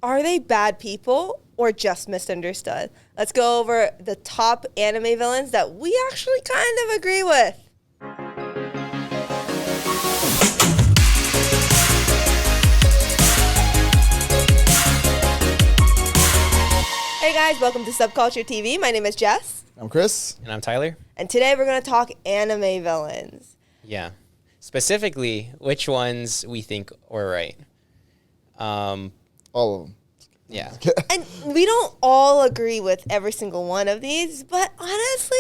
are they bad people or just misunderstood? Let's go over the top anime villains that we actually kind of agree with. Hey guys, welcome to SubculturedTV. My name is Jess. I'm Chris. And I'm Tyler. And today we're going to talk anime villains. Yeah. Specifically, which ones we think were right. All of them. Yeah. And we don't all agree with every single one of these, but honestly,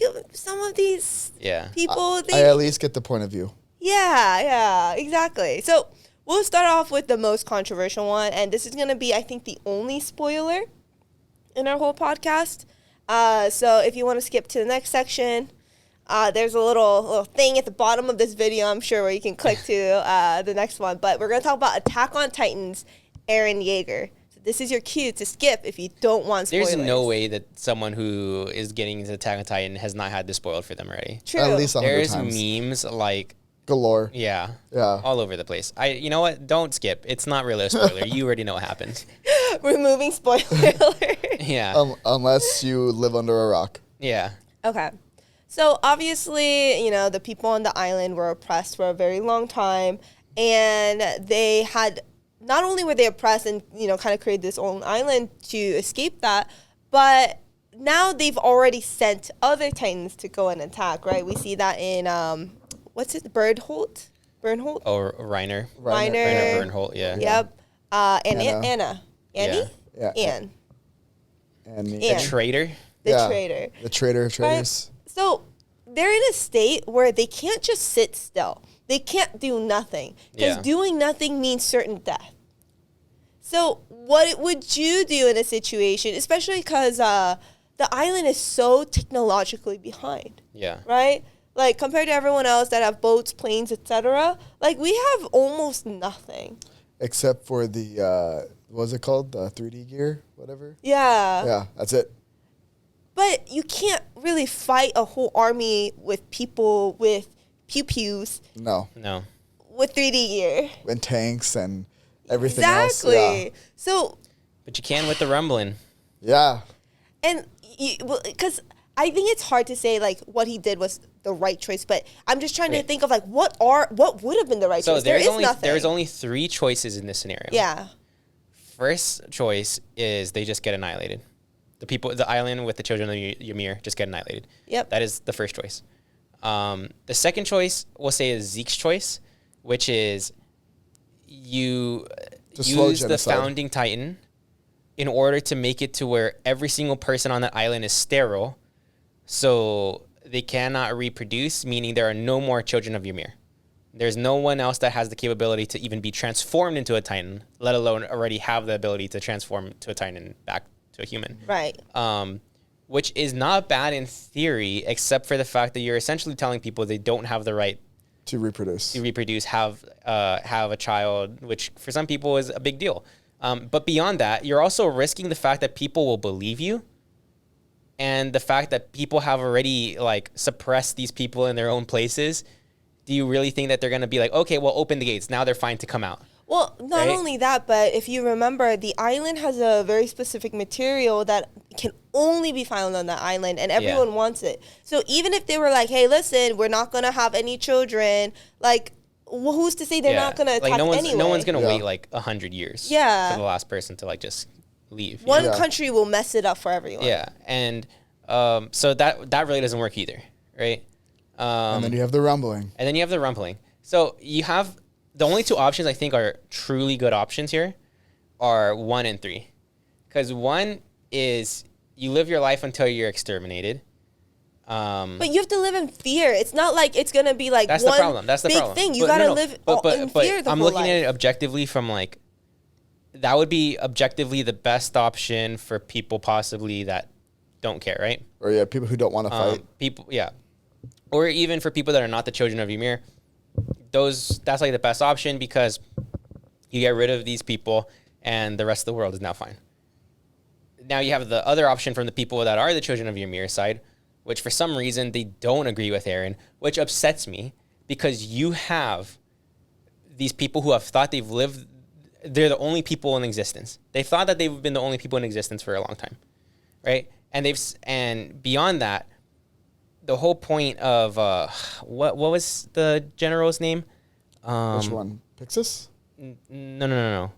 like, some of these people... I at least get the point of view. Yeah, exactly. So we'll start off with the most controversial one, and this is going to be, I think, the only spoiler in our whole podcast. So if you want to skip to the next section, there's a little thing at the bottom of this video, I'm sure, where you can click to the next one. But we're going to talk about Attack on Titan's Eren Yeager. So this is your cue to skip if you don't want spoilers. There's no way that someone who is getting into Attack on Titan has not had this spoiled for them already. True. At least 100 times. There's memes like... galore. Yeah. Yeah. All over the place. You know what? Don't skip. It's not really a spoiler. You already know what happens. Removing spoiler alert. Yeah. Unless you live under a rock. Yeah. Okay. So obviously, the people on the island were oppressed for a very long time, and they had, not only were they oppressed and, kind of created this own island to escape that, but now they've already sent other Titans to go and attack, right? We see that in, Bernholt? Oh, Reiner. Bernholt, yeah. Yep. And Anna. Annie? Yeah. Anne. The traitor. The traitor. The traitor of traitors. Right? So they're in a state where they can't just sit still. They can't do nothing. Because doing nothing means certain death. So what would you do in a situation, especially because the island is so technologically behind? Yeah. Right? Like, compared to everyone else that have boats, planes, etc., like, we have almost nothing. Except for the, what's it called? The 3D gear, whatever? Yeah. Yeah, that's it. But you can't really fight a whole army with people with pew-pews. No. With 3D gear. And tanks and everything exactly. else. Yeah. So. But you can with the rumbling. Yeah. And, because I think it's hard to say, like, what he did was the right choice, but I'm just trying to think of, like, what would have been the right choice? There's nothing. There's only 3 choices in this scenario. Yeah. First choice is they just get annihilated. The island with the children of Ymir just get annihilated. Yep. That is the first choice. The second choice, we'll say, is Zeke's choice, which is you use the founding Titan in order to make it to where every single person on that island is sterile, so they cannot reproduce, meaning there are no more children of Ymir. There's no one else that has the capability to even be transformed into a Titan, let alone already have the ability to transform to a Titan back to a human. Right. Which is not bad in theory, except for the fact that you're essentially telling people they don't have the right to reproduce, have a child, which for some people is a big deal. But beyond that, you're also risking the fact that people will believe you, and the fact that people have already suppressed these people in their own places. Do you really think that they're going to be like, okay, well, open the gates, now they're fine to come out? Well, not only that, but if you remember, the island has a very specific material that can only be found on that island, and everyone wants it. So even if they were like, hey, listen, we're not going to have any children, who's to say they're not going to attack anyway? No one's going to wait 100 years for the last person to just leave. One country will mess it up for everyone. Yeah, and so that really doesn't work either, right? And then you have the rumbling. So you have... The only 2 options I think are truly good options here are 1 and 3. Because 1 is you live your life until you're exterminated. But you have to live in fear. It's not like it's going to be like that's one the problem. That's the big problem. thing. You got to live in fear the I'm whole looking at it objectively from that would be objectively the best option for people possibly that don't care, right? Or people who don't want to fight. Or even for people that are not the children of Ymir. That's the best option because you get rid of these people and the rest of the world is now fine. Now you have the other option from the people that are the children of Ymir side, which for some reason they don't agree with Eren, which upsets me because you have these people who have thought they've lived they're the only people in existence. They thought that they've been the only people in existence for a long time, right? And beyond that, the whole point of what was the general's name? Which one? Pixis? No.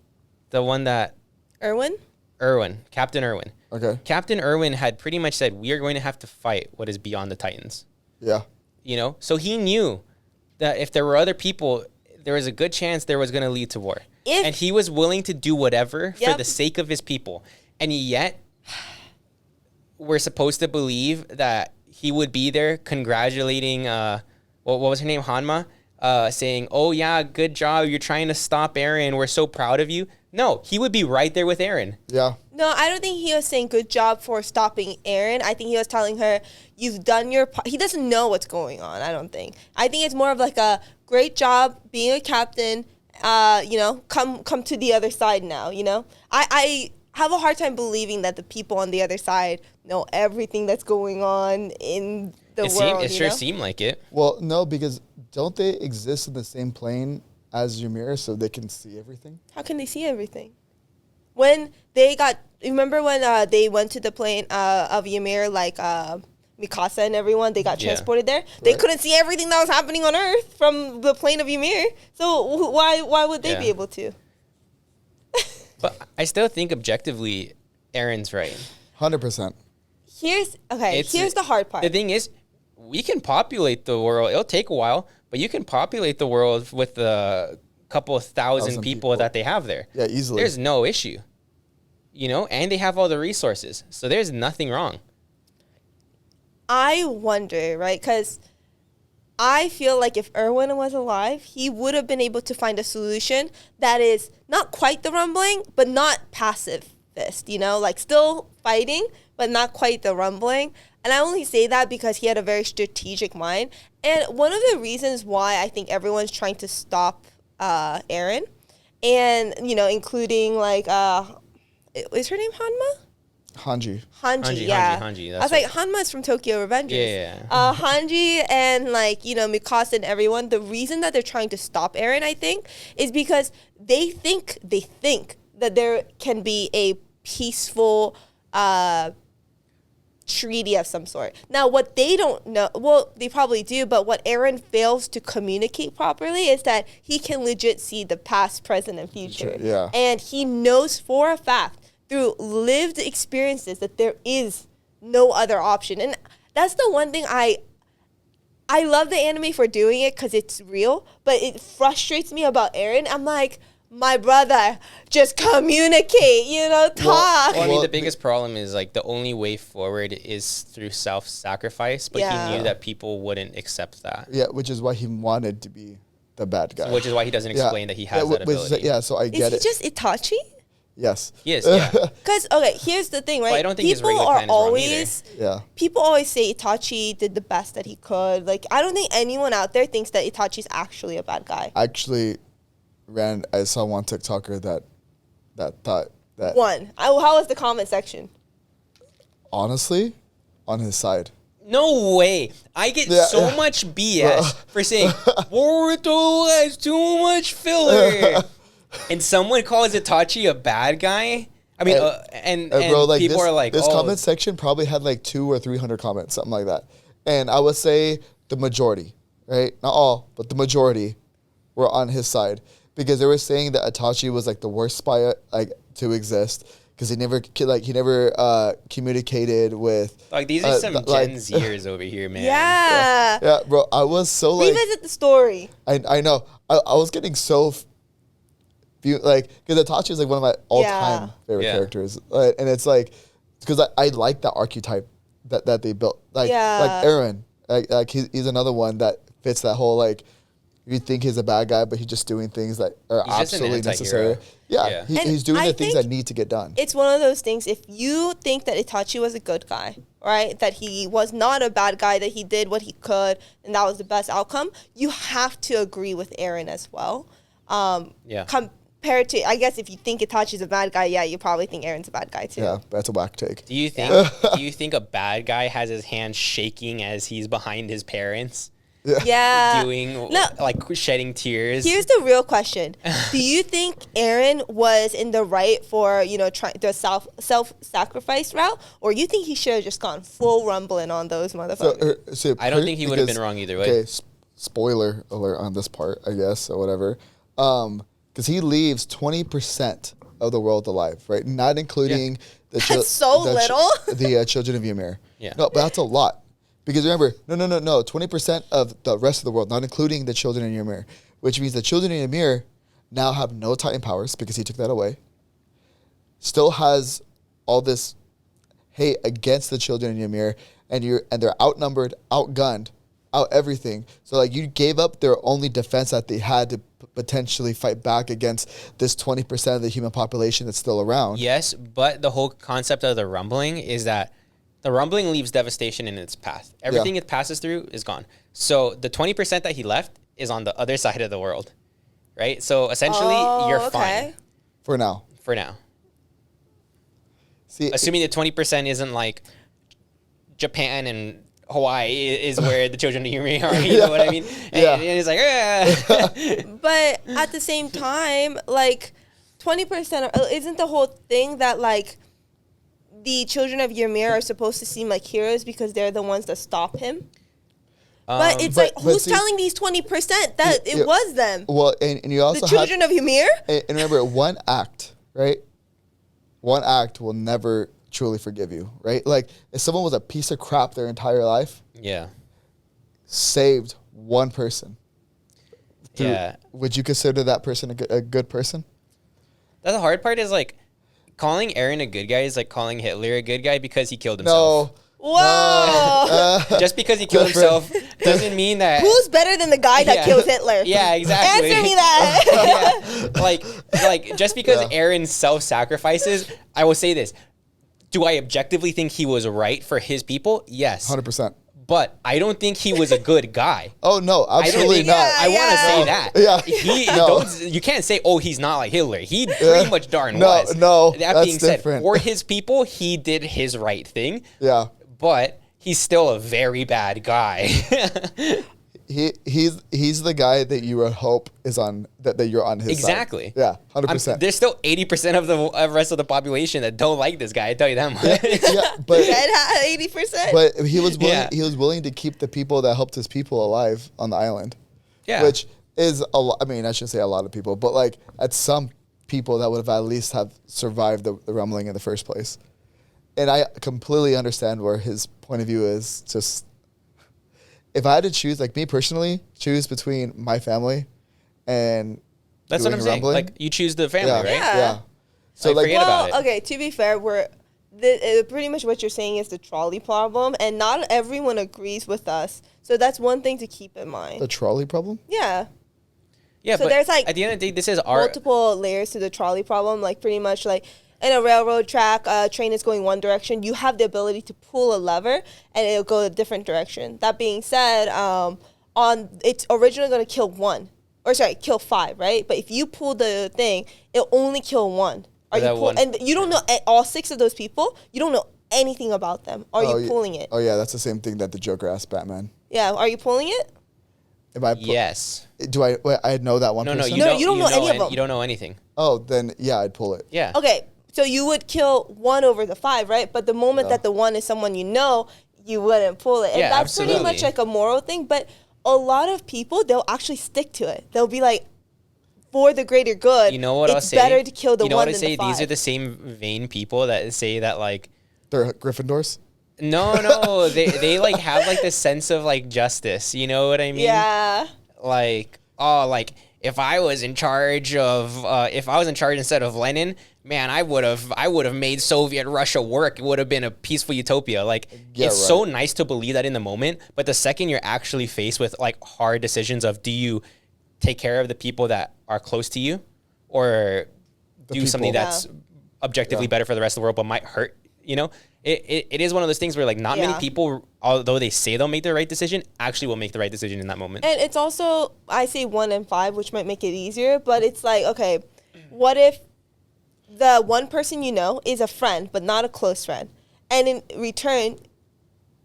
The one that Captain Irwin. Okay. Captain Irwin had pretty much said, we are going to have to fight what is beyond the Titans. Yeah. You know, so he knew that if there were other people, there was a good chance there was going to lead to war. And he was willing to do whatever for the sake of his people. And yet, we're supposed to believe that he would be there congratulating, what was her name, Hanma, saying, oh, yeah, good job. You're trying to stop Eren. We're so proud of you. No, he would be right there with Eren. Yeah. No, I don't think he was saying good job for stopping Eren. I think he was telling her, you've done your part. He doesn't know what's going on, I don't think. I think it's more of like a great job being a captain, you know, come to the other side now, you know. I have a hard time believing that the people on the other side know everything that's going on in the world. It sure seemed like it. Well, no, because don't they exist in the same plane as Ymir so they can see everything? How can they see everything? When they remember when they went to the plane of Ymir, like Mikasa and everyone, they got transported there? They couldn't see everything that was happening on Earth from the plane of Ymir. So why would they be able to? But I still think objectively, Eren's right. 100%. Here's the hard part. The thing is, we can populate the world. It'll take a while, but you can populate the world with a couple of thousand people that they have there. Yeah, easily. There's no issue. You know, and they have all the resources. So there's nothing wrong. I wonder, right? Because I feel like if Erwin was alive, he would have been able to find a solution that is not quite the rumbling, but not pacifist, you know? Like still fighting, but not quite the rumbling. And I only say that because he had a very strategic mind. And one of the reasons why I think everyone's trying to stop Eren, and, you know, including like, is her name Hanma? Hanji, yeah. Hanji, I was like, Hanma's from Tokyo Revengers. Yeah. Hanji and like, you know, Mikasa and everyone, the reason that they're trying to stop Eren, I think, is because they think that there can be a peaceful treaty of some sort. Now, what they don't know, well, they probably do, but what Eren fails to communicate properly is that he can legit see the past, present, and future. Yeah. And he knows for a fact through lived experiences that there is no other option. And that's the one thing I love the anime for doing it because it's real, but it frustrates me about Eren. I'm like, my brother, just communicate, you know, talk. Well, I mean, the biggest problem is like the only way forward is through self-sacrifice, but he knew that people wouldn't accept that. Yeah, which is why he wanted to be the bad guy. Which is why he doesn't explain that he has that ability. So I get it. Is he just Itachi? Yes. He is, yeah. Because, okay, here's the thing, right? Well, I don't think his regular plan is wrong either. People always say Itachi did the best that he could. Like, I don't think anyone out there thinks that Itachi's actually a bad guy. Actually, I saw one TikToker that thought that. How was the comment section? Honestly, on his side. No way. I get so much BS for saying, Boruto has too much filler. And someone calls Itachi a bad guy. I mean, and bro, like people are like, this comment section probably had like 200 or 300 comments, something like that. And I would say the majority, right? Not all, but the majority were on his side because they were saying that Itachi was like the worst spy like to exist because he never communicated with. Like these are some Gen Zers over here, man. Yeah, bro. I was so like revisit the story. I know. I was getting so. Like, because Itachi is like one of my all-time favorite characters, and it's like, because I like that archetype that they built, like Eren, like he's another one that fits that whole like, you think he's a bad guy, but he's just doing things that are absolutely necessary. Yeah. He's doing the things that need to get done. It's one of those things. If you think that Itachi was a good guy, right, that he was not a bad guy, that he did what he could, and that was the best outcome, you have to agree with Eren as well. Compared to, I guess, if you think Itachi's a bad guy, you probably think Eren's a bad guy too. Yeah, that's a whack take. Do you think a bad guy has his hand shaking as he's behind his parents? doing like shedding tears. Here's the real question: do you think Eren was in the right for trying the self-sacrifice route, or you think he should have just gone full rumbling on those motherfuckers? So I don't think he would have been wrong either way. Okay, spoiler alert on this part, I guess, or whatever. Because he leaves 20% of the world alive, right? Not including the children of Ymir. Yeah. No, but that's a lot. Because remember, no, 20% of the rest of the world, not including the children of Ymir, which means the children of Ymir now have no Titan powers because he took that away. Still has all this hate against the children of Ymir, and they're outnumbered, outgunned, out everything. So like you gave up their only defense that they had to potentially fight back against this 20% of the human population that's still around. Yes, but the whole concept of the rumbling is that the rumbling leaves devastation in its path. Everything it passes through is gone. So the 20% that he left is on the other side of the world, right? So essentially, you're fine. For now. See, assuming the 20% isn't like Japan and Hawaii is where the children of Ymir are, you know what I mean? And it's like, But at the same time, like 20%, isn't the whole thing that like the children of Ymir are supposed to seem like heroes because they're the ones that stop him? But it's who's telling these 20% that it was them? Well, and you also the children of Ymir? And remember, one act, right? One act will never truly forgive you, right? Like if someone was a piece of crap their entire life, saved one person, would you consider that person a good person? The hard part is like calling Eren a good guy is like calling Hitler a good guy because he killed himself. No. Whoa! Just because he killed himself doesn't mean that. Who's better than the guy that kills Hitler? Yeah, exactly. Answer me that. Like just because Eren self-sacrifices, I will say this. Do I objectively think he was right for his people? Yes. 100%. But I don't think he was a good guy. Oh, no, absolutely not. I want to say that. Yeah. You can't say, oh, he's not like Hitler. He pretty much darn was. No, that being said, for his people, he did his right thing. Yeah. But he's still a very bad guy. He's the guy that you would hope is on that you're on his exactly. side. Yeah, 100%. There's still 80% of the rest of the population that don't like this guy. I tell you that much. But 80%. But he was willing. He was willing to keep the people that helped his people alive on the island. Yeah, which is a lot. I mean, I shouldn't say a lot of people, but like at some people that would have at least have survived the rumbling in the first place. And I completely understand where his point of view is. Just if I had to choose, like me personally, choose between my family and that's what I'm saying. Like you choose the family, right? Yeah. So like, forget about it. Okay. To be fair, pretty much what you're saying is the trolley problem, and not everyone agrees with us. So that's one thing to keep in mind. The trolley problem? Yeah. Yeah, so but there's like at the end of the day, this is multiple layers to the trolley problem. Like pretty much like in a railroad track, a train is going one direction. You have the ability to pull a lever, and it'll go a different direction. That being said, it's originally going to kill 5, right? But if you pull the thing, it'll only kill 1. And you don't know all 6 of those people. You don't know anything about them. Are you pulling it? Oh yeah, that's the same thing that the Joker asked Batman. Yeah, are you pulling it? Yes. Do I? Wait, I know that one. No, person? you don't know any of them. You don't know anything. Oh, then yeah, I'd pull it. Yeah. Okay, so you would kill 1 over the 5, right? But the moment that the 1 is someone you know, you wouldn't pull it. And yeah, that's absolutely. pretty much like a moral thing. But a lot of people, they'll actually stick to it. They'll be like, for the greater good, you know what I'll say? It's better to kill the 1 than the 5. You know what I say? These are the same vain people that say that like they're Gryffindors. No, they like have like this sense of like justice. You know what I mean? Yeah. Like if I was in charge instead of Lenin, man, I would have made Soviet Russia work. It would have been a peaceful utopia. Like so nice to believe that in the moment, but the second you're actually faced with like hard decisions of do you take care of the people that are close to you or do something that's objectively better for the rest of the world but might hurt, you know? It is one of those things where like not many people, although they say they'll make the right decision, actually will make the right decision in that moment. And it's also, I say 1 and 5, which might make it easier, but it's like, okay, what if the one person you know is a friend, but not a close friend? And in return,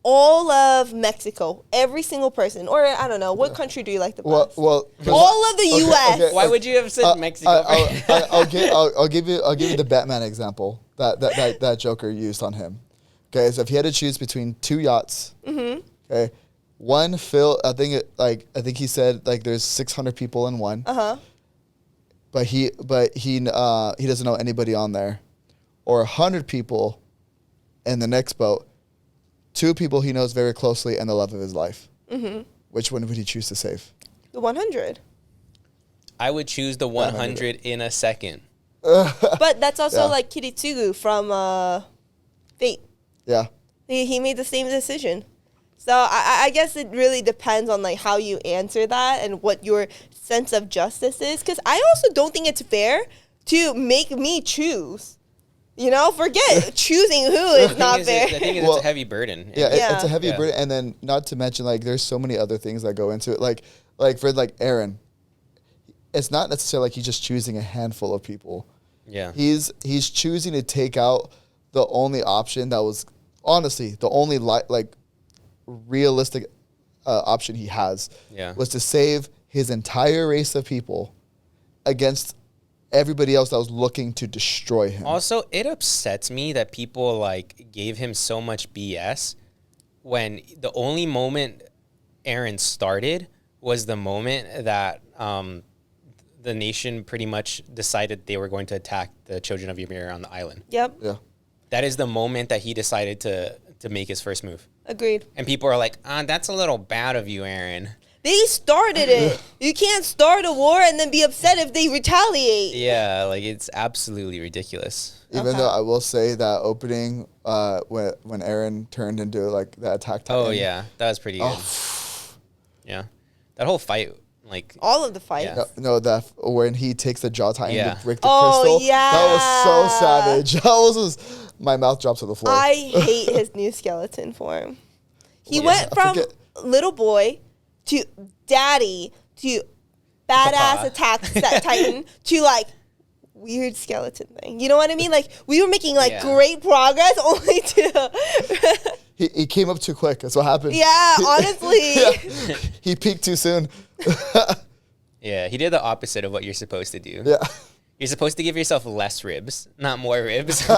all of Mexico, every single person, or I don't know, what country do you like the best? Well, all of the U.S. Okay. Why would you have said Mexico? I'll give you the Batman example that Joker used on him. Okay, so if he had to choose between 2 yachts, okay, one I think he said like there's 600 people in one. But he doesn't know anybody on there, or 100 people in the next boat. 2 people he knows very closely and the love of his life. Which one would he choose to save? The 100. I would choose the 100 in a second. But that's also like Kiritsugu from Fate. Yeah. He made the same decision. So I guess it really depends on like how you answer that and what your sense of justice is. Because I also don't think it's fair to make me choose. You know, forget choosing who is not fair. The thing is, it's a heavy burden. Yeah, it's a heavy burden. And then not to mention, like, there's so many other things that go into it. Like for like Aaron, it's not necessarily like he's just choosing a handful of people. Yeah. He's choosing to take out the only option that was, honestly, the only realistic option he has. Yeah. Was to save his entire race of people against everybody else that was looking to destroy him. Also, it upsets me that people like gave him so much BS when the only moment Aaron started was the moment that the nation pretty much decided they were going to attack the children of Ymir on the island. Yep. Yeah. That is the moment that he decided to make his first move. Agreed. And people are like, that's a little bad of you, Aaron. They started it. You can't start a war and then be upset if they retaliate. Yeah, like it's absolutely ridiculous. Even though I will say that opening when Aaron turned into like the attack titan. Oh yeah, that was pretty good. Yeah, that whole fight, like all of the fights. Yeah. No, that when he takes the jaw titan to break the crystal. Yeah. That was so savage. That was my mouth dropped to the floor. I hate his new skeleton form. He went from little boy to daddy to badass attack titan to like weird skeleton thing. You know what I mean? Like we were making like great progress only to he came up too quick. That's what happened. Yeah, honestly. He peaked too soon. Yeah, he did the opposite of what you're supposed to do. Yeah. You're supposed to give yourself less ribs, not more ribs.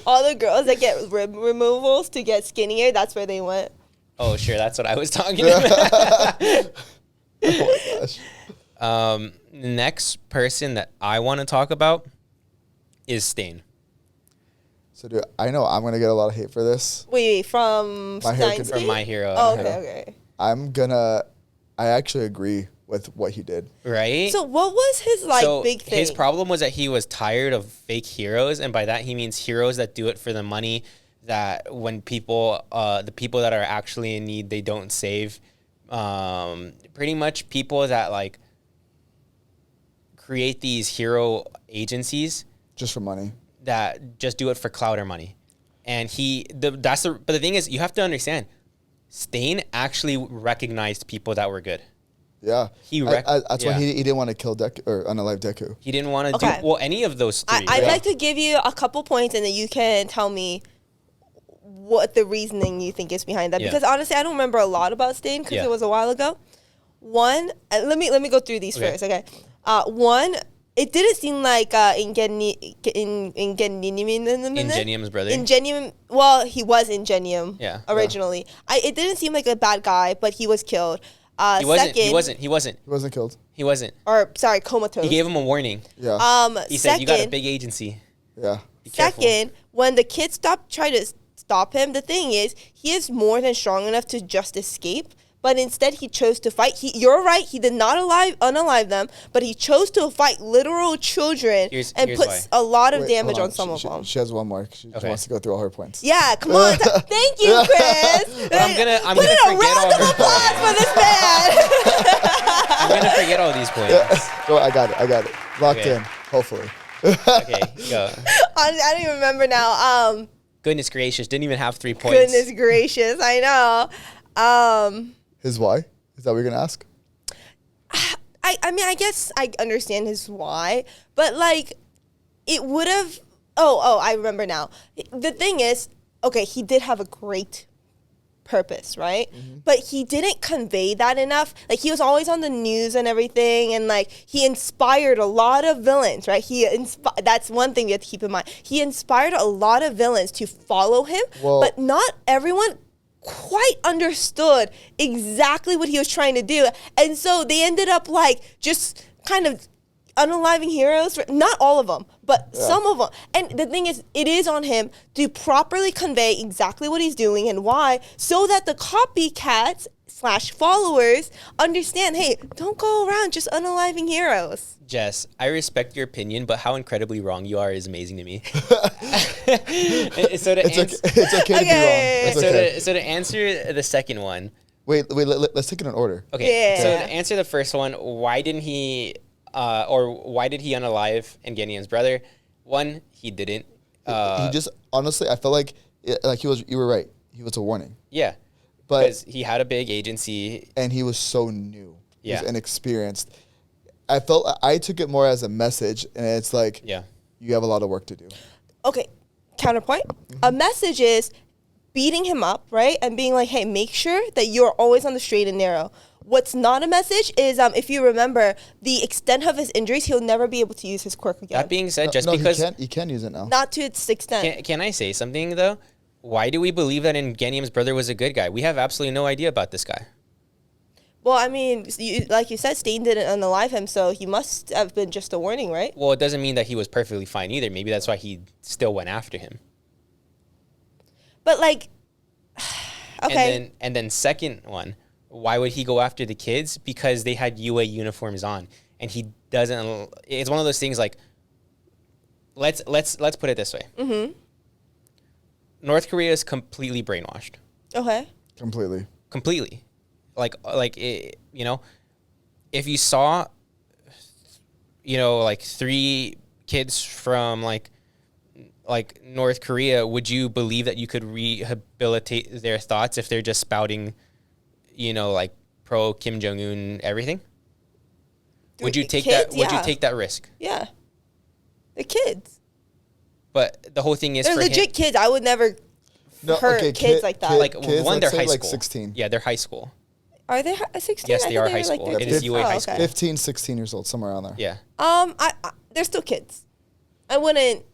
All the girls that get rib removals to get skinnier, that's where they went. Oh, sure. That's what I was talking about. Oh, my gosh. Next person that I want to talk about is Stain. So, dude, I know I'm going to get a lot of hate for this. Wait, from From My Hero. Oh, okay. I actually agree with what he did. Right? So what was his big thing? His problem was that he was tired of fake heroes, and by that he means heroes that do it for the money, that when people, the people that are actually in need, they don't save. Pretty much people that like create these hero agencies. Just for money. That just do it for clout or money. And but the thing is, you have to understand, Stain actually recognized people that were good. Yeah. That's why he didn't want to kill Deku or unalive Deku. He didn't want to do any of those three. I'd like to give you a couple points and then you can tell me what the reasoning you think is behind that. Because honestly, I don't remember a lot about Stain because it was a while ago. One, let me go through these first, okay? One, it didn't seem like Ingenium's brother. Ingenium, well, he was Ingenium originally. It didn't seem like a bad guy, but he was killed. He wasn't killed. He wasn't. Or, sorry, comatose. He gave him a warning. Yeah. He said, you got a big agency. Yeah. Second, when the kids tried to stop him, the thing is, he is more than strong enough to just escape. But instead, he chose to fight. You're right. He did not unalive them, but he chose to fight literal children and put a lot of damage on some of them. She has one more. She wants to go through all her points. Yeah, come on. Thank you, Chris. I'm gonna put in a round of applause for this man. I'm gonna forget all these points. Go, I got it. Locked in. Hopefully. Okay, go. I don't even remember now. Goodness gracious, didn't even have 3 points. Goodness gracious, I know. His why? Is that what you're gonna ask? I mean, I guess I understand his why, but like, it would have I remember now. The thing is, okay, he did have a great purpose, right? Mm-hmm. But he didn't convey that enough. Like, he was always on the news and everything, and like he inspired a lot of villains, right? That's one thing you have to keep in mind. He inspired a lot of villains to follow him, but not everyone quite understood exactly what he was trying to do. And so they ended up like just kind of unaliving heroes, not all of them, but some of them. And the thing is, it is on him to properly convey exactly what he's doing and why, so that the copycats / followers understand, hey, don't go around just unaliving heroes. Jess, I respect your opinion, but how incredibly wrong you are is amazing to me. It's okay to be wrong. So to answer the second one. Wait, let's take it in order. Okay, so to answer the first one, why did he unalive Engenium's brother? One, he didn't. He just, honestly, I felt like you were right. He was a warning. Yeah. Because he had a big agency. And he was so new. He was inexperienced. I took it more as a message, and it's like, you have a lot of work to do. Okay, counterpoint. Mm-hmm. A message is beating him up, right? And being like, hey, make sure that you're always on the straight and narrow. What's not a message is, if you remember, the extent of his injuries, he'll never be able to use his quirk again. That being said, because... he can use it now. Not to its extent. Can I say something, though? Why do we believe that Engenium's brother was a good guy? We have absolutely no idea about this guy. Well, I mean, like you said, Stain didn't unalive him, so he must have been just a warning, right? Well, it doesn't mean that he was perfectly fine either. Maybe that's why he still went after him. But, like, okay. And then second one, why would he go after the kids? Because they had UA uniforms on, and he doesn't. It's one of those things like, let's put it this way. Mm-hmm. North Korea is completely brainwashed. Okay. Completely. Like it, if you saw, like 3 kids from like North Korea, would you believe that you could rehabilitate their thoughts if they're just spouting, like pro Kim Jong-un everything? Would you take that? Would you take that risk? Yeah. The kids. But the whole thing is, they're legit kids. I would never hurt kids like that. They're high school. Like 16. Yeah, they're high school. Are they 16? Yes, they are high school. It is UA high school. 15, 16 years old, somewhere around there. Yeah. They're still kids. I wouldn't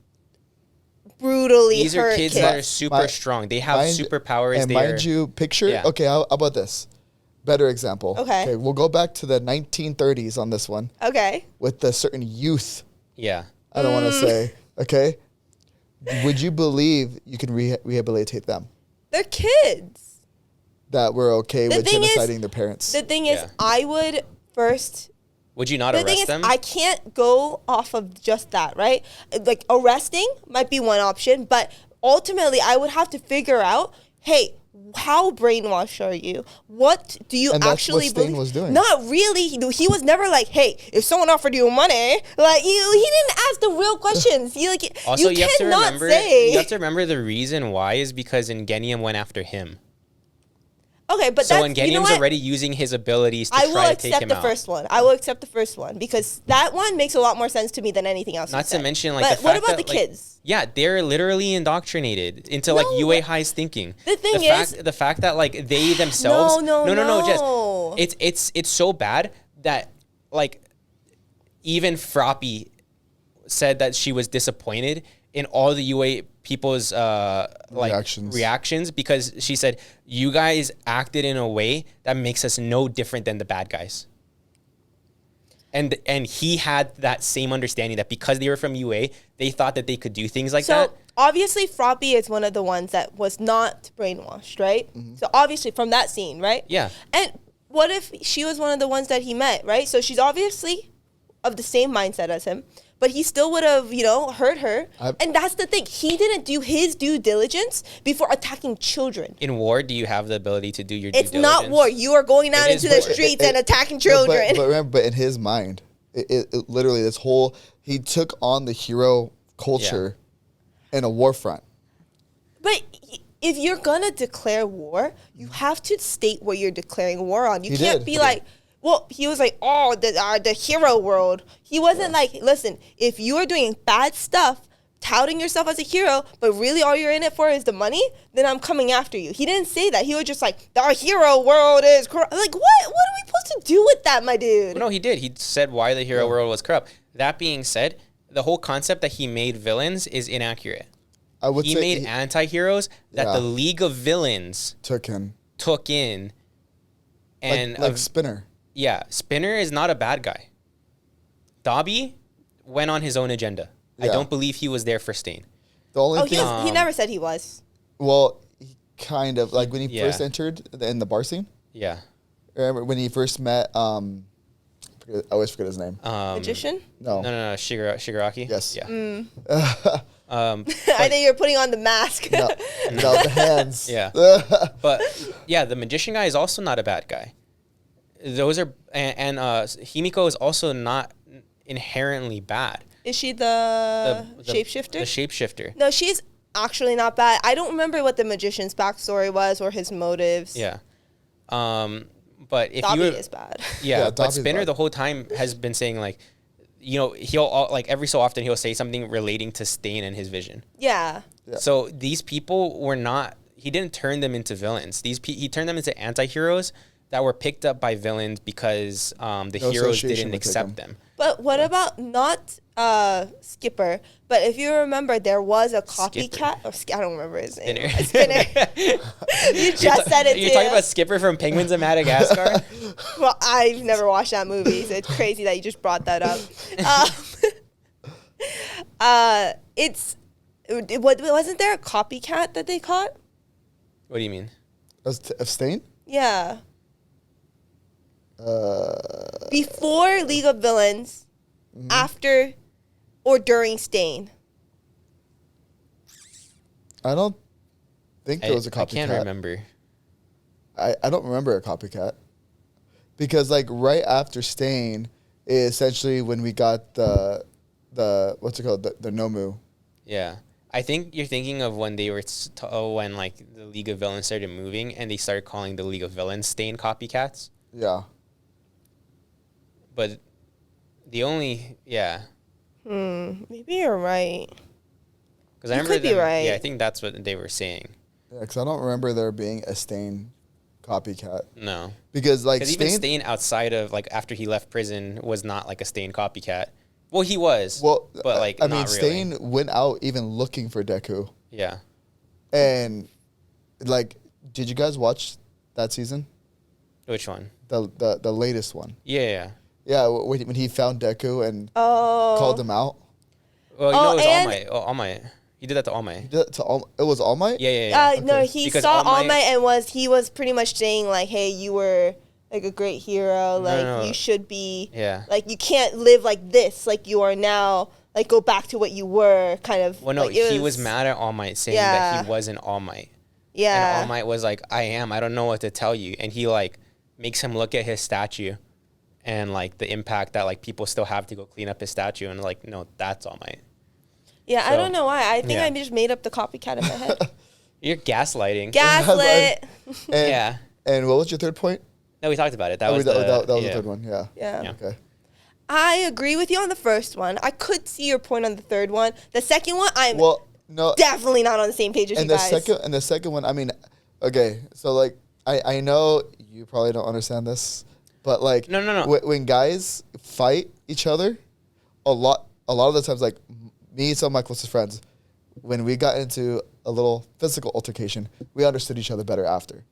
brutally hurt kids. These are kids that are super strong. They have superpowers. And mind you, picture. Yeah. Okay, how about this? Better example. Okay. We'll go back to the 1930s on this one. Okay. With the certain youth. Yeah. I don't want to say. Okay. Would you believe you can rehabilitate them? They're kids. That we're okay with genociding their parents. The thing is, I would first... Would you not arrest them? I can't go off of just that, right? Like, arresting might be one option, but ultimately, I would have to figure out, hey, how brainwashed are you? What do you actually believe? That's what Stain was doing. Not really. He was never like, hey, if someone offered you money, like, he didn't ask the real questions. Also, you have to remember the reason why is because Engenium went after him. Okay, but so Engenium's already using his abilities to try to take him out. I will accept the first one. I will accept the first one because that one makes a lot more sense to me than anything else. Not to mention, like, but what about the kids? Yeah, they're literally indoctrinated into like UA High's thinking. The fact that like they themselves no, Jess, it's so bad that like even Froppy said that she was disappointed in all the UA people's reactions because she said, you guys acted in a way that makes us no different than the bad guys. And he had that same understanding that because they were from UA, they thought that they could do things like that. So obviously Froppy is one of the ones that was not brainwashed, right? Mm-hmm. So obviously from that scene, right? Yeah. And what if she was one of the ones that he met, right? So she's obviously of the same mindset as him. But he still would have, hurt her. And that's the thing. He didn't do his due diligence before attacking children. In war, do you have the ability to do your due diligence? It's not war. You are going out into the streets and attacking children. But remember, in his mind, it literally, he took on the hero culture in a war front. But if you're going to declare war, you have to state what you're declaring war on. You can't be like... Well, he was like, the hero world. He wasn't like, listen, if you are doing bad stuff, touting yourself as a hero, but really all you're in it for is the money, then I'm coming after you. He didn't say that. He was just like, our hero world is corrupt. Like, what? What are we supposed to do with that, my dude? Well, no, he did. He said why the hero world was corrupt. That being said, the whole concept that he made villains is inaccurate. He made anti-heroes that the League of Villains took in. And like Spinner. Yeah, Spinner is not a bad guy. Dobby went on his own agenda. Yeah. I don't believe he was there for Stain. The only thing he never said he was. Well, he kind of like when he first entered in the bar scene. Yeah. Remember when he first met I always forget his name. Magician? No, Shigaraki. Yes. Yeah. I think you're putting on the mask. no, the hands. Yeah. But yeah, the magician guy is also not a bad guy. Those are and Himiko is also not inherently bad. Is she the shapeshifter? The shapeshifter. No, she's actually not bad. I don't remember what the magician's backstory was or his motives. Yeah. But if Dobby is bad. Yeah, but Spinner the whole time has been saying like, you know, he'll like every so often he'll say something relating to Stain and his vision. Yeah. So these people were not. He didn't turn them into villains. He turned them into anti-heroes that were picked up by villains because the heroes didn't accept them. But what about not Skipper? But if you remember, there was a copycat. I don't remember his name. Spinner. You just said it. You're talking about Skipper from Penguins of Madagascar. Well, I've never watched that movie, so it's crazy that you just brought that up. Wasn't there a copycat that they caught? What do you mean? Of Stain? Yeah. Before League of Villains, after or during Stain? I don't think there was a copycat. I can't remember. I don't remember a copycat. Because like right after Stain is essentially when we got the what's it called? The Nomu. Yeah. I think you're thinking of when they were when like the League of Villains started moving and they started calling the League of Villains Stain copycats. Yeah. But the only maybe you're right. Because I remember them, right. Yeah, I think that's what they were saying. Yeah, because I don't remember there being a Stain copycat. No. Because like even Stain outside of like after he left prison was not like a Stain copycat. Well, he was. Well, but like I mean, Stain went out even looking for Deku. Yeah. And like, did you guys watch that season? Which one? The latest one. Yeah. Yeah, when he found Deku and called him out. Well, you know, it was All Might. All Might. He did that to All Might. It was All Might? Yeah. Okay. No, he saw All Might and he was pretty much saying like, hey, you were like a great hero. Like you should be. Yeah. Like you can't live like this. Like you are now. Like go back to what you were. Kind of. Well, no, like, he was mad at All Might saying that he wasn't All Might. Yeah. And All Might was like, I am. I don't know what to tell you. And he like makes him look at his statue. And like the impact that like people still have to go clean up his statue, and like, no, that's All Might. Yeah, so, I don't know why. I think I just made up the copycat in my head. You're gaslighting. Gaslit. And what was your third point? No, we talked about it. That was the third one. Yeah. Okay. I agree with you on the first one. I could see your point on the third one. The second one, I'm definitely not on the same page as you guys. And the second one, I mean, okay, so like I know you probably don't understand this. But like, no. When guys fight each other, a lot of the times, like me and some of my closest friends, when we got into a little physical altercation, we understood each other better after.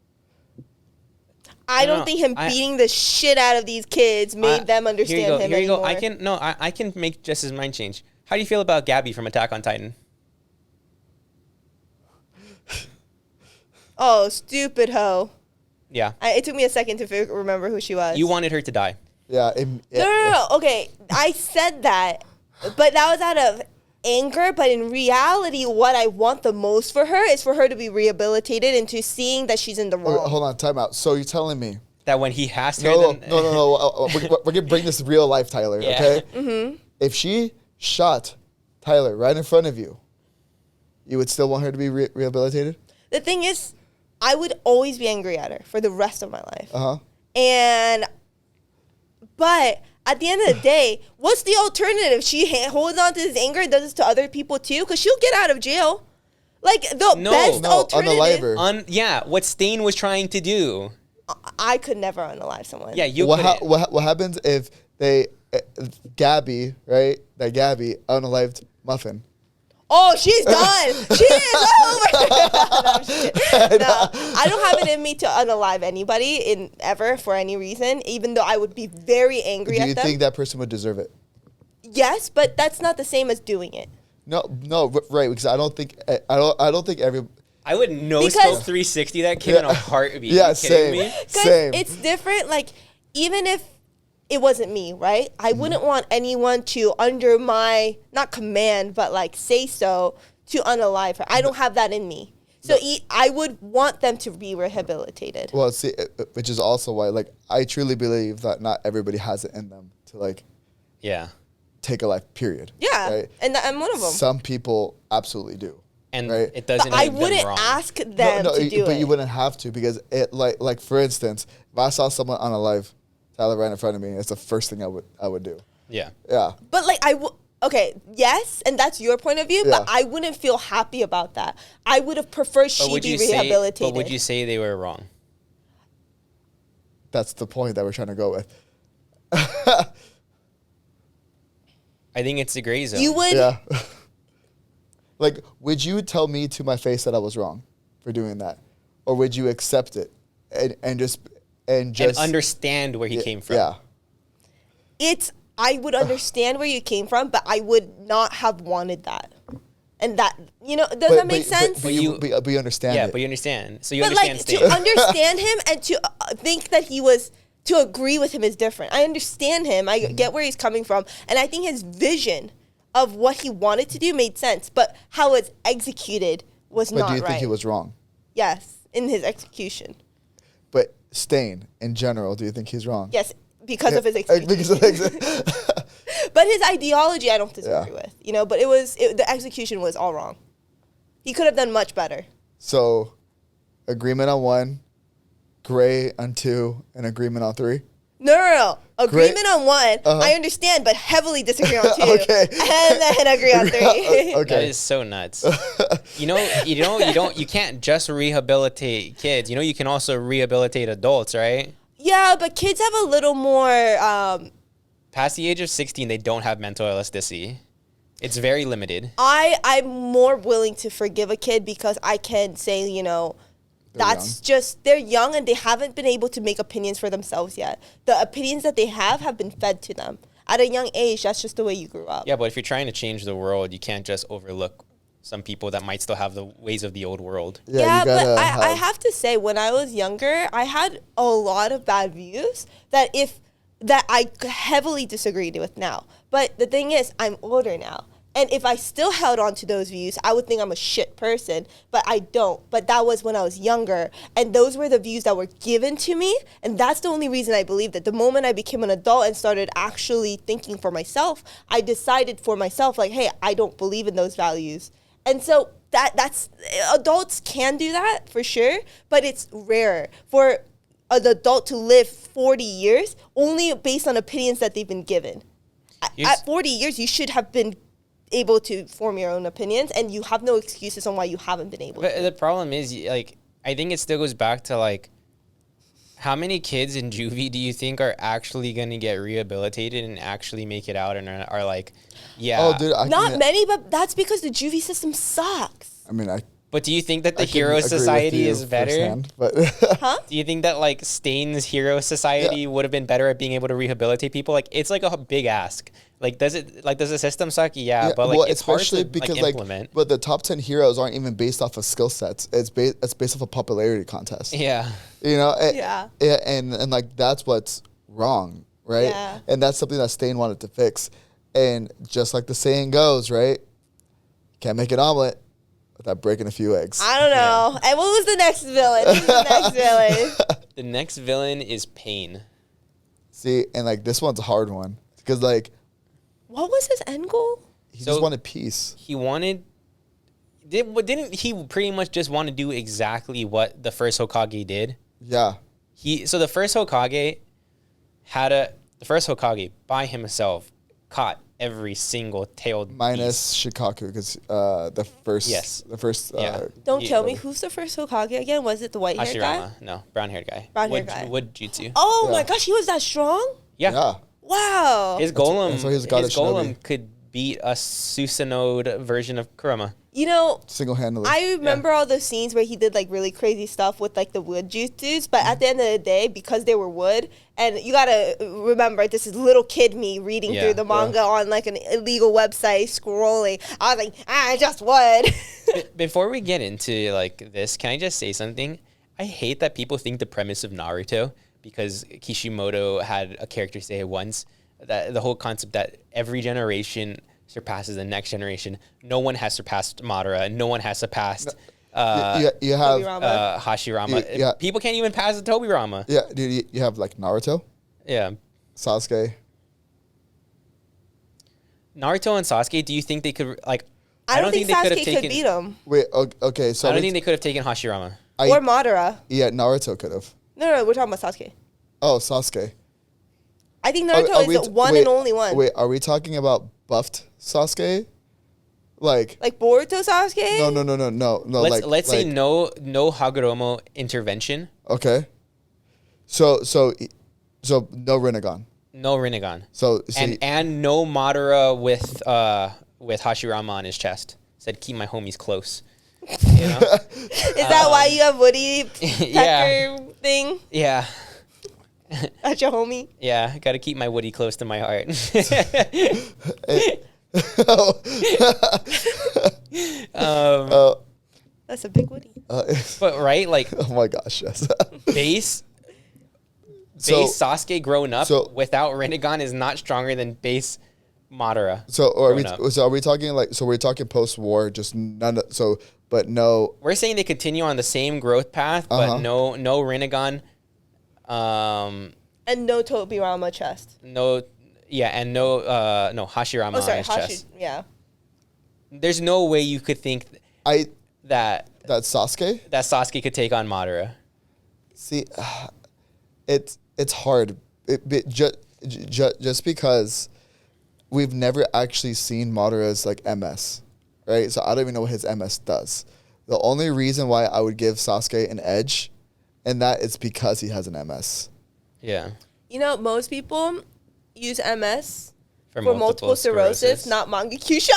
I don't think him beating the shit out of these kids made them understand him anymore. I can make just his mind change. How do you feel about Gabby from Attack on Titan? Oh, stupid hoe. Yeah. It took me a second to remember who she was. You wanted her to die. Yeah. No. Okay, I said that, but that was out of anger. But in reality, what I want the most for her is for her to be rehabilitated into seeing that she's in the wrong. Hold on, time out. So you're telling me that when he has her... No. We're going to bring this real life, Tyler, okay? Mm-hmm. If she shot Tyler right in front of you, you would still want her to be rehabilitated? The thing is, I would always be angry at her for the rest of my life. Uh-huh. But at the end of the day, what's the alternative? She holds on to this anger and does this to other people too? Because she'll get out of jail. Like, the best alternative. What Stain was trying to do. I could never unalive someone. Yeah, you what happens if they, Gabby, right? That Gabby unalived Muffin. Oh, she's done. She is over. No, I don't have it in me to unalive anybody ever for any reason, even though I would be very angry at them. Do you think that person would deserve it? Yes, but that's not the same as doing it. No, right? Because I don't think every. I would no-scope 360 that kid in a heartbeat. Yeah, same. Same. It's different. Like, even if it wasn't me, right? I wouldn't want anyone to, under my, not command, but like say so, to unalive her. I don't have that in me. So I would want them to be rehabilitated. Well, see, which is also why, like, I truly believe that not everybody has it in them to, like, take a life, period. Yeah, right? And I'm one of them. Some people absolutely do. And right? It doesn't but I wouldn't ask them to do it. But you wouldn't have to, because it, like for instance, if I saw someone unalive Tyler right in front of me, it's the first thing I would do. Yeah. Yeah. But like okay, yes, and that's your point of view, but I wouldn't feel happy about that. I would have preferred she be rehabilitated. But would you say they were wrong? That's the point that we're trying to go with. I think it's a gray zone. You would? Yeah. Like, would you tell me to my face that I was wrong for doing that? Or would you accept it and just understand where he came from? Yeah. I would understand where you came from, but I would not have wanted that. And that, does that make sense? But you understand it. Yeah, but you understand. So you but understand like, to understand him and to think that to agree with him is different. I understand him. I get where he's coming from. And I think his vision of what he wanted to do made sense. But how it's executed was not right. But do you think he was wrong? Yes, in his execution. But Stain, in general, do you think he's wrong? Yes, because of his execution. But his ideology, I don't disagree with. But the execution was all wrong. He could have done much better. So, agreement on 1, gray on 2, and agreement on 3? No. Agreement on 1, I understand, but heavily disagree on 2. Okay. And then agree on 3. Okay. That is so nuts. You can't just rehabilitate kids. You can also rehabilitate adults, right? Yeah, but kids have a little more... Past the age of 16, they don't have mental elasticity. It's very limited. I'm more willing to forgive a kid because I can say, they're young and they haven't been able to make opinions for themselves yet. The opinions that they have been fed to them. At a young age, that's just the way you grew up. Yeah, but if you're trying to change the world, you can't just overlook some people that might still have the ways of the old world. Yeah, but I have to say, when I was younger, I had a lot of bad views that I heavily disagreed with now. But the thing is, I'm older now. And if I still held on to those views, I would think I'm a shit person, but I don't. But that was when I was younger, and those were the views that were given to me, and that's the only reason I believed it. The moment I became an adult and started actually thinking for myself, I decided for myself, like, hey, I don't believe in those values. And so that's adults can do that for sure, but it's rare for an adult to live 40 years only based on opinions that they've been given. At 40 years, you should have been able to form your own opinions, and you have no excuses on why you haven't been able to. The problem is, like, I think it still goes back to, like, how many kids in juvie do you think are actually going to get rehabilitated and actually make it out and are like, yeah. Oh, dude, not many, but that's because the juvie system sucks. But do you think that the hero society is better? Huh? Do you think that, like, Stain's hero society would have been better at being able to rehabilitate people? Like, it's like a big ask. Like, does the system suck? Yeah, but like, it's especially hard to because implement. But the top 10 heroes aren't even based off of skill sets. It's based off a popularity contest. Yeah. And like, that's what's wrong, right? Yeah. And that's something that Stain wanted to fix. And just like the saying goes, right? Can't make an omelet without breaking a few eggs. I don't know. Yeah. And what was the next villain? Who's the next villain? The next villain is Pain. See, and like, this one's a hard one because, like, what was his end goal? He just wanted peace. Didn't he pretty much just want to do exactly what the first Hokage did? Yeah. So the first Hokage had The first Hokage by himself caught every single tailed minus beast. Shikaku, because the first. Yes. The first. Yeah. Don't kill me. Who's the first Hokage again? Was it the white-haired guy? Hashirama. No, brown-haired guy. Brown-haired guy. Wood jutsu. Oh my gosh, he was that strong? Yeah. Wow. His golem. that's why he's a god of his golem shinobi. could beat a Susanode version of Kurama. You know, Single-handedly. I remember all those scenes where he did like really crazy stuff with like the wood jutsus, but at the end of the day, because they were wood, and you gotta remember, this is little kid me reading through the manga on like an illegal website, scrolling. I was like, just wood. Before we get into like this, can I just say something? I hate that people think the premise of Naruto, because Kishimoto had a character say it once, that the whole concept that every generation surpasses the next generation. No one has surpassed Madara. No one has surpassed you have Hashirama. People can't even pass the Tobirama. Yeah, dude, you have like Naruto. Yeah. Sasuke. Naruto and Sasuke, do you think they could, like... I don't think Sasuke could beat him. Wait, okay, so... I don't think they could have taken Hashirama. Or Madara. Yeah, Naruto could have. No, we're talking about Sasuke. Oh, Sasuke. I think Naruto is the one and only one. Wait, are we talking about buffed Sasuke? Like Boruto Sasuke? No. Let's say no Hagoromo intervention. Okay. So no Rinnegan. No Rinnegan. So and no Madara with Hashirama on his chest. Said keep my homies close. You know? Is that why you have Woody Pecker thing? Yeah. That's your homie? Yeah, gotta keep my Woody close to my heart. That's a big Woody. But right, like, oh my gosh, yes. base Sasuke grown up without Rinnegan is not stronger than base Madara. So are we talking we're talking post-war, just none of, but no. We're saying they continue on the same growth path, but no Rinnegan. And no Tobirama chest. And no Hashirama on his chest. Yeah. There's no way you could think that Sasuke could take on Madara. See, it's hard. Just because we've never actually seen Madara's like MS, right? So I don't even know what his MS does. The only reason why I would give Sasuke an edge, and that is because he has an MS. Yeah. You know, most people use MS for multiple sclerosis, not manga Kyusha.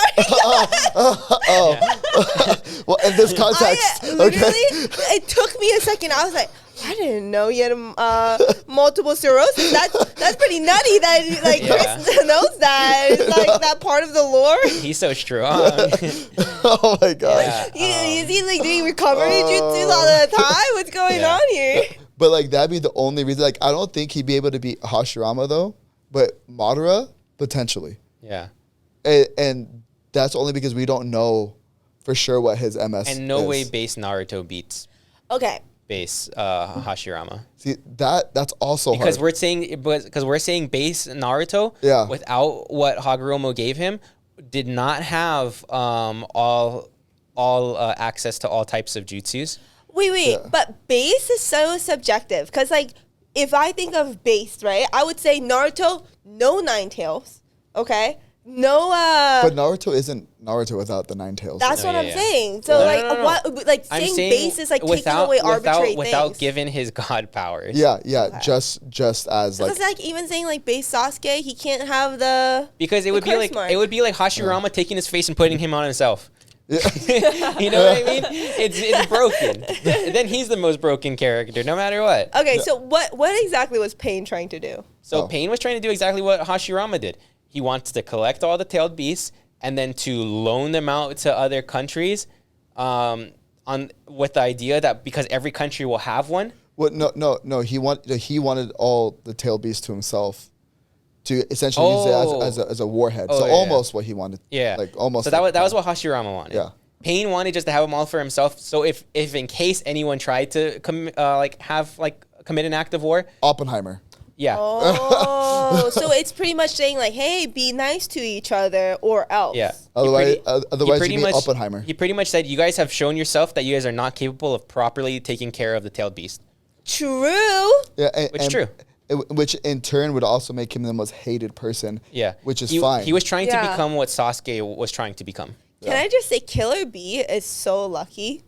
Well, in this context, it took me a second. I was like, I didn't know you had multiple sclerosis. That's pretty nutty that Chris knows that. It's like that part of the lore. He's so strong. Oh my gosh. Yeah. Is he like doing recovery jutsus all the time? What's going on here? But like that'd be the only reason. Like I don't think he'd be able to beat Hashirama though, but Madara potentially. Yeah. And that's only because we don't know for sure what his MS is. And no way base Naruto beats. Okay. Base Hashirama. See that's also because hard. we're saying base Naruto without what Hagoromo gave him did not have all access to all types of jutsus. Wait, but base is so subjective because like if I think of base, right, I would say Naruto, no nine tails, okay? No, but Naruto isn't Naruto without the nine tails. That's what I'm saying. So what, like saying base is like taking away arbitrary things. Without giving his god powers. Yeah, okay. just as like. It's like even saying like base Sasuke, he can't have the because it would be like Hashirama taking his face and putting him on himself. Yeah. You know what I mean? It's broken. Then he's the most broken character, no matter what. Okay, so what exactly was Pain trying to do? So Pain was trying to do exactly what Hashirama did. He wants to collect all the tailed beasts and then to loan them out to other countries, with the idea that because every country will have one. Well, no. He wanted all the tailed beasts to himself. To essentially use it as a warhead. Almost what he wanted. Yeah. Like almost. So that was what Hashirama wanted. Yeah. Pain wanted just to have them all for himself. So if in case anyone tried to commit an act of war. Oppenheimer. Yeah. Oh, so it's pretty much saying like, hey, be nice to each other or else. Yeah. Otherwise you'd be Oppenheimer. He pretty much said, you guys have shown yourself that you guys are not capable of properly taking care of the tailed beast. True. Yeah. Which is true. which in turn would also make him the most hated person. Yeah. Which is fine. He was trying to become what Sasuke was trying to become. Can I just say Killer B is so lucky?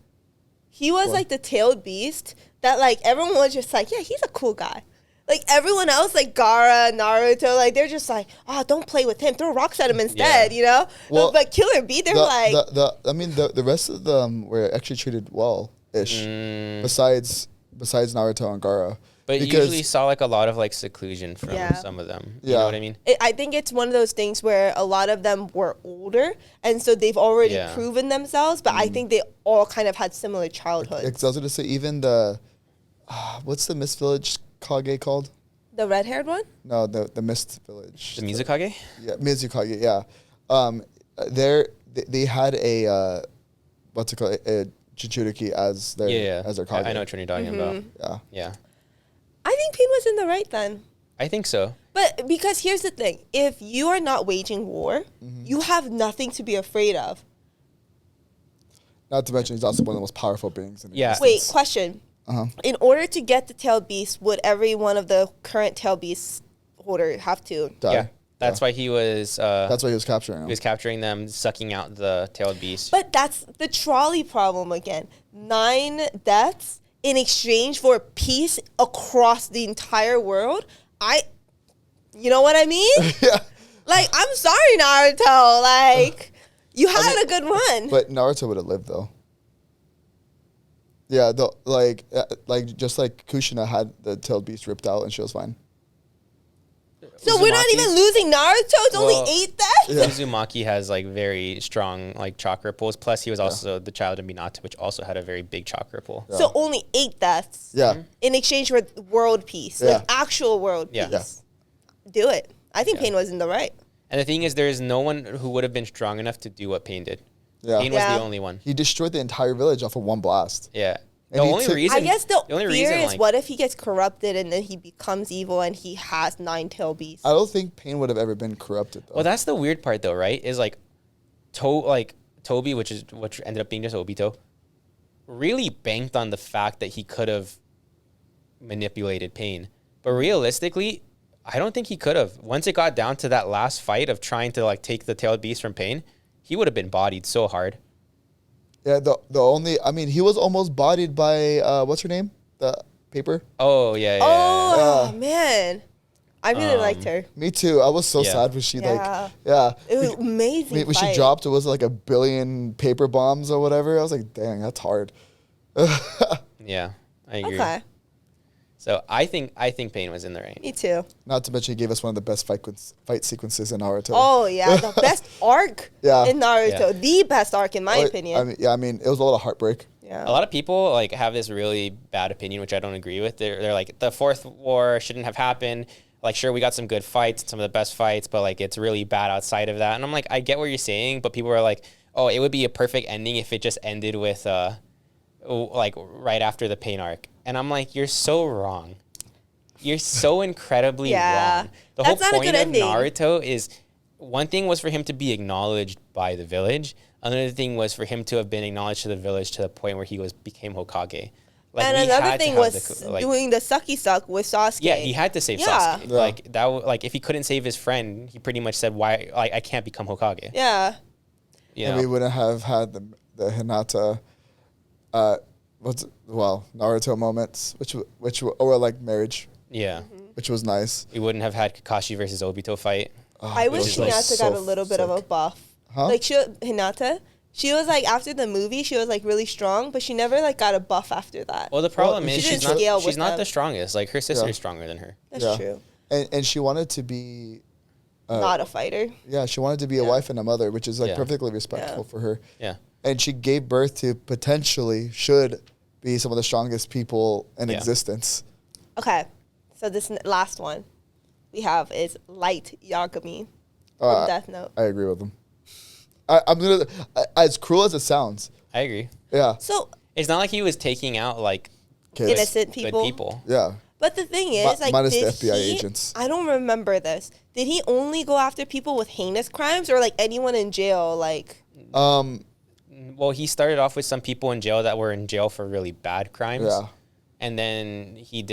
He was like the tailed beast that like everyone was just like, yeah, he's a cool guy. Like everyone else, like Gaara, Naruto, like they're just like, oh, don't play with him. Throw rocks at him instead, you know? Well, but Killer B, they're like... the rest of them were actually treated well-ish, besides Naruto and Gaara. But you usually saw like a lot of like seclusion from some of them. You know what I mean? I think it's one of those things where a lot of them were older, and so they've already proven themselves, but I think they all kind of had similar childhoods. Because I was going to say, even the... what's the Mist Village Kage called? The red-haired one? No, the Mist Village. The Mizukage? Yeah, Mizukage, yeah. They had a... what's it called? A Jinchuriki as their Kage. I know what you're talking about. Yeah. I think Pain was in the right then. I think so. But because here's the thing. If you are not waging war, you have nothing to be afraid of. Not to mention he's also one of the most powerful beings in existence. Wait, question. In order to get the tailed beast, would every one of the current tailed beast holder have to die? Yeah. That's why he was... that's why he was capturing them. He was capturing them, sucking out the tailed beast. But that's the trolley problem again. 9 deaths in exchange for peace across the entire world. You know what I mean? Yeah. Like, I'm sorry, Naruto. Like, you had a good run. But Naruto would have lived, though. Yeah, just like Kushina had the tailed beast ripped out and she was fine. So we're not even losing Naruto? It's only 8 deaths? Yeah. Uzumaki has like very strong like chakra pulls. Plus he was also the child of Minato, which also had a very big chakra pull. Yeah. So only 8 deaths. Yeah. In exchange for world peace. Like actual world peace. Yeah. Do it. I think Pain was in the right. And the thing is, there is no one who would have been strong enough to do what Pain did. Yeah. Pain was the only one. He destroyed the entire village off of one blast. Yeah. The only reason, I guess the only fear is what if he gets corrupted and then he becomes evil and he has 9 tail beasts. I don't think Pain would have ever been corrupted, though. Well, that's the weird part, though, right? Is like, Toby, which ended up being just Obito, really banked on the fact that he could have manipulated Pain. But realistically, I don't think he could have. Once it got down to that last fight of trying to like take the tailed beast from Pain, he would have been bodied so hard. Yeah, he was almost bodied by, what's her name? The paper? Oh, yeah. Oh, man. I really liked her. Me too. I was so sad when she, It was amazing when she dropped, it was like 1 billion paper bombs or whatever. I was like, dang, that's hard. Yeah, I agree. Okay. So I think Pain was in the right. Me too. Not to mention he gave us one of the best fight sequences in Naruto. Oh yeah, the best arc in Naruto. Yeah. The best arc in my opinion. I mean, it was a lot of heartbreak. Yeah. A lot of people like have this really bad opinion, which I don't agree with. They're like, the 4th war shouldn't have happened. Like, sure, we got some good fights, some of the best fights, but like it's really bad outside of that. And I'm like, I get what you're saying, but people are like, oh, it would be a perfect ending if it just ended with like right after the Pain arc. And I'm like, you're so wrong. You're so incredibly wrong. The whole point of Naruto is, one thing was for him to be acknowledged by the village. Another thing was for him to have been acknowledged to the village to the point where he became Hokage. Like, and another thing was doing the sucky suck with Sasuke. Yeah, he had to save Sasuke. Yeah. Like if he couldn't save his friend, he pretty much said, "Why? Like, I can't become Hokage." Yeah. And we wouldn't have had the Hinata, Naruto moments, which or like marriage. Yeah. Which was nice. We wouldn't have had Kakashi versus Obito fight. I wish Hinata got a little bit of a buff. Huh? Like Hinata, she was like, after the movie, she was like really strong, but she never like got a buff after that. Well, the problem is she's not the strongest. Like, her sister is stronger than her. That's true. And she wanted to be not a fighter. Yeah, she wanted to be a wife and a mother, which is like perfectly respectful for her. Yeah. And she gave birth to potentially should be some of the strongest people in existence. Okay. So this last one we have is Light Yagami from Death Note. I agree with him. I'm gonna, as cruel as it sounds. I agree. Yeah. So it's not like he was taking out like innocent people. Good people. Yeah. But the thing is, like, minus the FBI agents. I don't remember this. Did he only go after people with heinous crimes, or like anyone in jail? Like, well, he started off with some people in jail that were in jail for really bad crimes. Yeah. And then he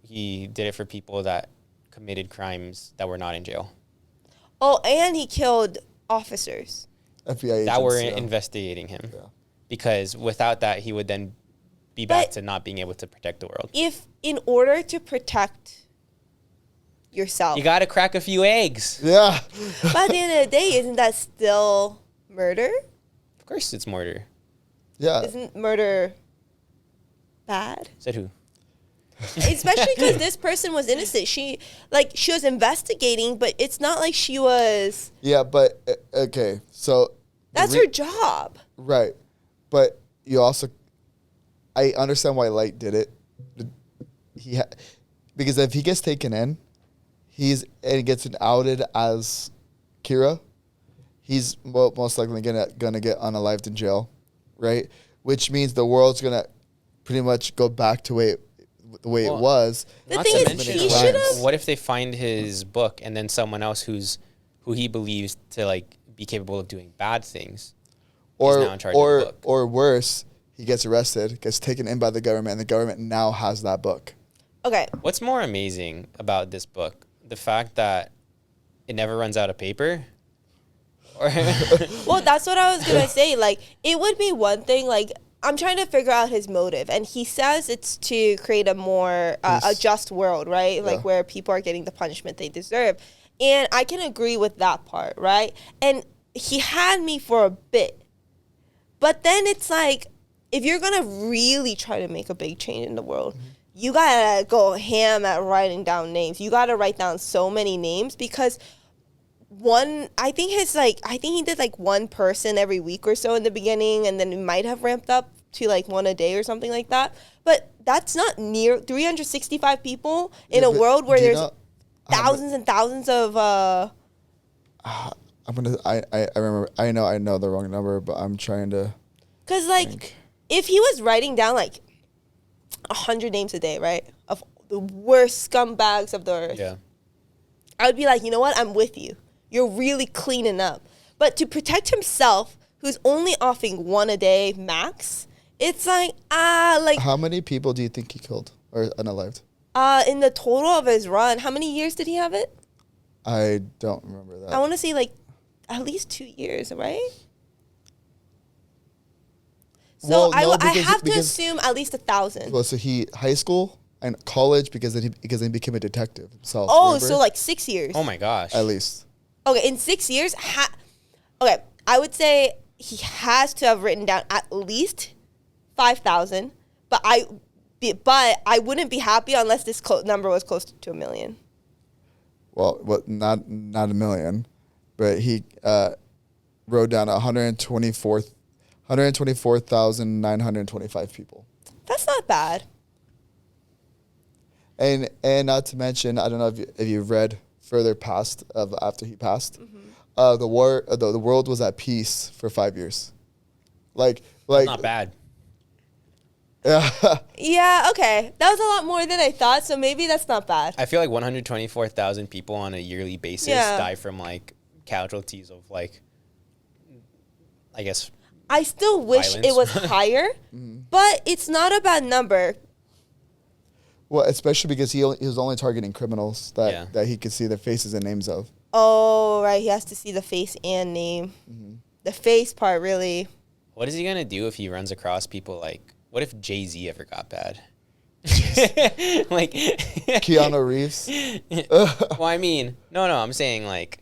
he did it for people that committed crimes that were not in jail. Oh, and he killed officers. FBI agents, that were investigating him. Yeah. Because without that, he would then be back to not being able to protect the world. If in order to protect yourself, you got to crack a few eggs. Yeah. But at the end of the day, isn't that still murder? Of course it's murder. Yeah. Isn't murder bad? Said who? Especially because this person was innocent. She was investigating, but it's not like she was. Yeah, but okay, so that's her job, right? But you also, I understand why Light did it. Because if he gets taken in, and gets outed as Kira, he's most likely gonna get unalived in jail, right? Which means the world's gonna pretty much go back to the way it was. The thing is, he should have. What if they find his book and then someone else who he believes to like be capable of doing bad things, is now in charge of the book? Or worse, he gets arrested, gets taken in by the government, and the government now has that book. Okay. What's more amazing about this book? The fact that it never runs out of paper? Well, that's what I was going to say. Like, it would be one thing, like, I'm trying to figure out his motive, and he says it's to create a more a just world, right? Yeah. Like where people are getting the punishment they deserve. And I can agree with that part, right? And he had me for a bit. But then it's like, if you're going to really try to make a big change in the world, you got to go ham at writing down names. You got to write down so many names because I think he did like one person every week or so in the beginning, and then it might have ramped up to like one a day or something like that. But that's not near 365 people in a world where there's thousands and thousands of. I remember. I know the wrong number, but I'm trying to. Because like, if he was writing down like 100 names a day, right, of the worst scumbags of the earth, yeah, I would be like, you know what, I'm with you. You're really cleaning up. But to protect himself, who's only offing one a day max, it's like, How many people do you think he killed or unalived? In the total of his run, how many years did he have it? I don't remember that. I want to say like at least 2 years, right? So I have to assume at least 1,000. Well, so he high school and college because then he became a detective himself. Oh, remember? so like 6 years. Oh my gosh. At least. Okay, in 6 years, okay, I would say he has to have written down at least 5,000. But I wouldn't be happy unless this number was close to 1 million. Well, not 1 million, but he wrote down 124,925 people. That's not bad. And not to mention, I don't know if you've read further past of after he passed, the world was at peace for 5 years. Like not bad. Yeah. Yeah, okay. That was a lot more than I thought, so maybe that's not bad. I feel like 124,000 people on a yearly basis die from like casualties of like, I guess. I still wish it was higher, but it's not a bad number. Well, especially because he was only targeting criminals that he could see their faces and names of. Oh, right. He has to see the face and name. Mm-hmm. The face part, really. What is he going to do if he runs across people like, what if Jay-Z ever got bad? Like Keanu Reeves? Well, I mean, no, I'm saying like,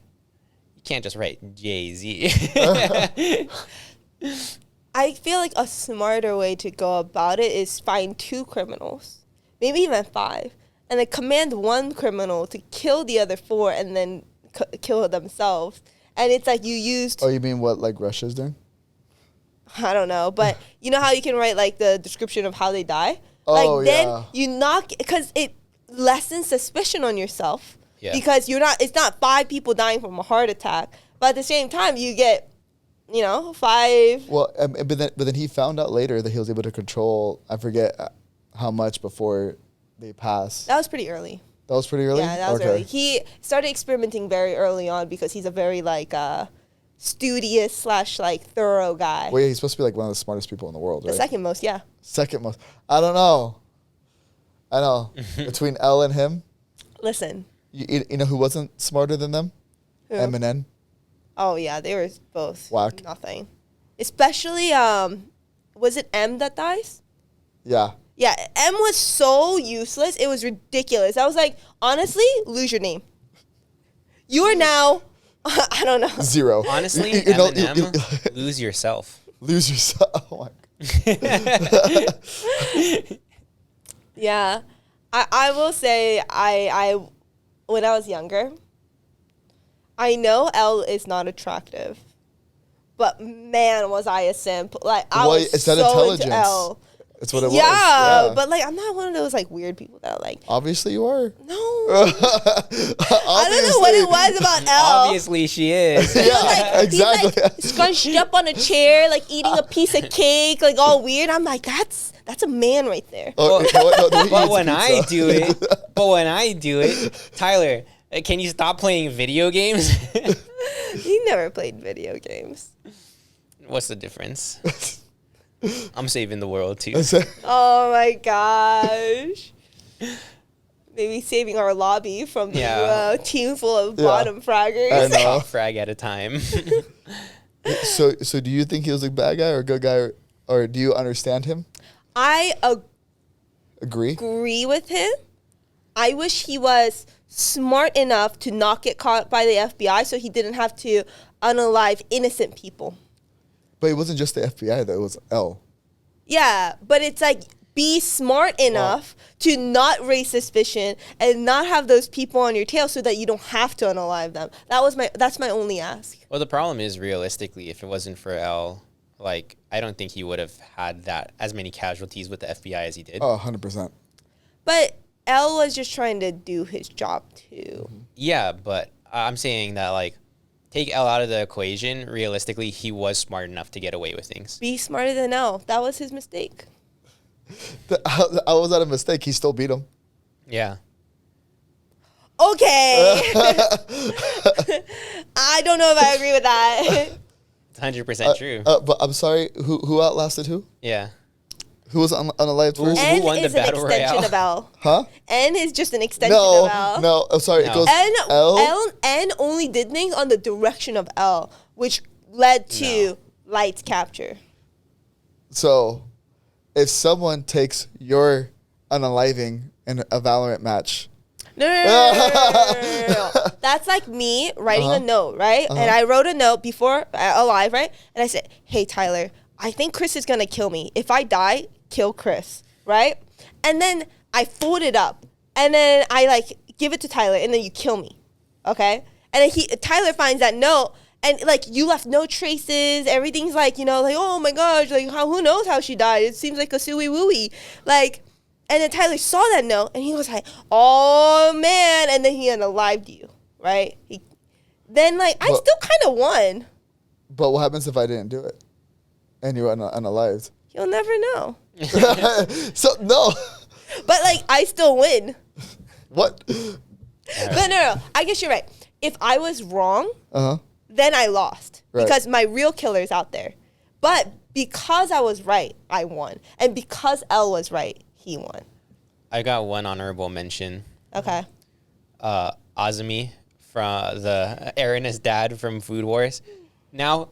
you can't just write Jay-Z. I feel like a smarter way to go about it is find 2 criminals. Maybe even 5, and then command one criminal to kill the other 4 and then kill themselves. And it's like you used... Oh, you mean what, like Russia's doing? I don't know, but you know how you can write like the description of how they die? Oh, like then you knock... Because it lessens suspicion on yourself. Yeah. Because it's not 5 people dying from a heart attack. But at the same time, you get, 5... Well, but then he found out later that he was able to control... I forget... how much before they passed? That was pretty early. That was pretty early? Yeah, that was early. He started experimenting very early on because he's a very, studious / thorough guy. Well, yeah, he's supposed to be, one of the smartest people in the world, right? The second most, yeah. Second most. I don't know. I know. Between L and him. Listen. You know who wasn't smarter than them? Who? M and N. Oh yeah, they were both whack. Nothing. Especially was it M that dies? Yeah. Yeah, M was so useless. It was ridiculous. I was like, honestly, lose your name. You are now, I don't know. 0. Honestly, Eminem, lose yourself. Lose yourself. Oh my God. Yeah. I will say, I when I was younger, I know L is not attractive. But man, was I a simp. Like, I was so into L. That's what it was. Yeah, but like, I'm not one of those like weird people that are like. Obviously, you are. No. I don't know what it was about L. Obviously, she is. Yeah, exactly. He's like scrunched up on a chair, like eating a piece of cake, like all weird. I'm like, that's a man right there. But when I do it, Tyler, can you stop playing video games? He never played video games. What's the difference? I'm saving the world too. Oh my gosh. Maybe saving our lobby from the team full of bottom fraggers. I know. Top frag at a time. So do you think he was a bad guy or a good guy, or do you understand him? I agree with him. I wish he was smart enough to not get caught by the FBI so he didn't have to unalive innocent people. But it wasn't just the FBI, though. It was L. Yeah, but it's like, be smart enough to not raise suspicion and not have those people on your tail so that you don't have to unalive them. That's my only ask. Well, the problem is, realistically, if it wasn't for L, like, I don't think he would have had as many casualties with the FBI as he did. Oh, 100%. But L was just trying to do his job, too. Yeah, but I'm saying that, like, take L out of the equation, realistically, he was smart enough to get away with things. Be smarter than L. That was his mistake. I was not a mistake. He still beat him. Yeah. Okay. I don't know if I agree with that. It's 100% true. But I'm sorry, who outlasted who? Yeah. Who was unalived first? N who won is the an battle extension royale? of L. Huh? N is just an extension of L. No, I'm sorry. No. It goes N only did things on the direction of L, which led to Light's capture. So, if someone takes your unaliving in a Valorant match. No. That's like me writing a note, right? And I wrote a note before alive, right? And I said, hey, Tyler, I think Chris is going to kill me. If I die, kill Chris, right? And then I fold it up. And then I like give it to Tyler. And then you kill me, okay? And then Tyler finds that note. And like you left no traces. Everything's like, like, oh my gosh, like who knows how she died? It seems like a suey wooey. Like, and then Tyler saw that note and he was like, oh man. And then he unalived you, right? Then like I still kind of won. But what happens if I didn't do it? And you were unalived? You'll never know. So no. But like I still win. What? But no. I guess you're right. If I was wrong, then I lost because my real killer's out there. But because I was right, I won. And because L was right, he won. I got one honorable mention. Okay. Azumi from the Erin's dad from Food Wars. Now,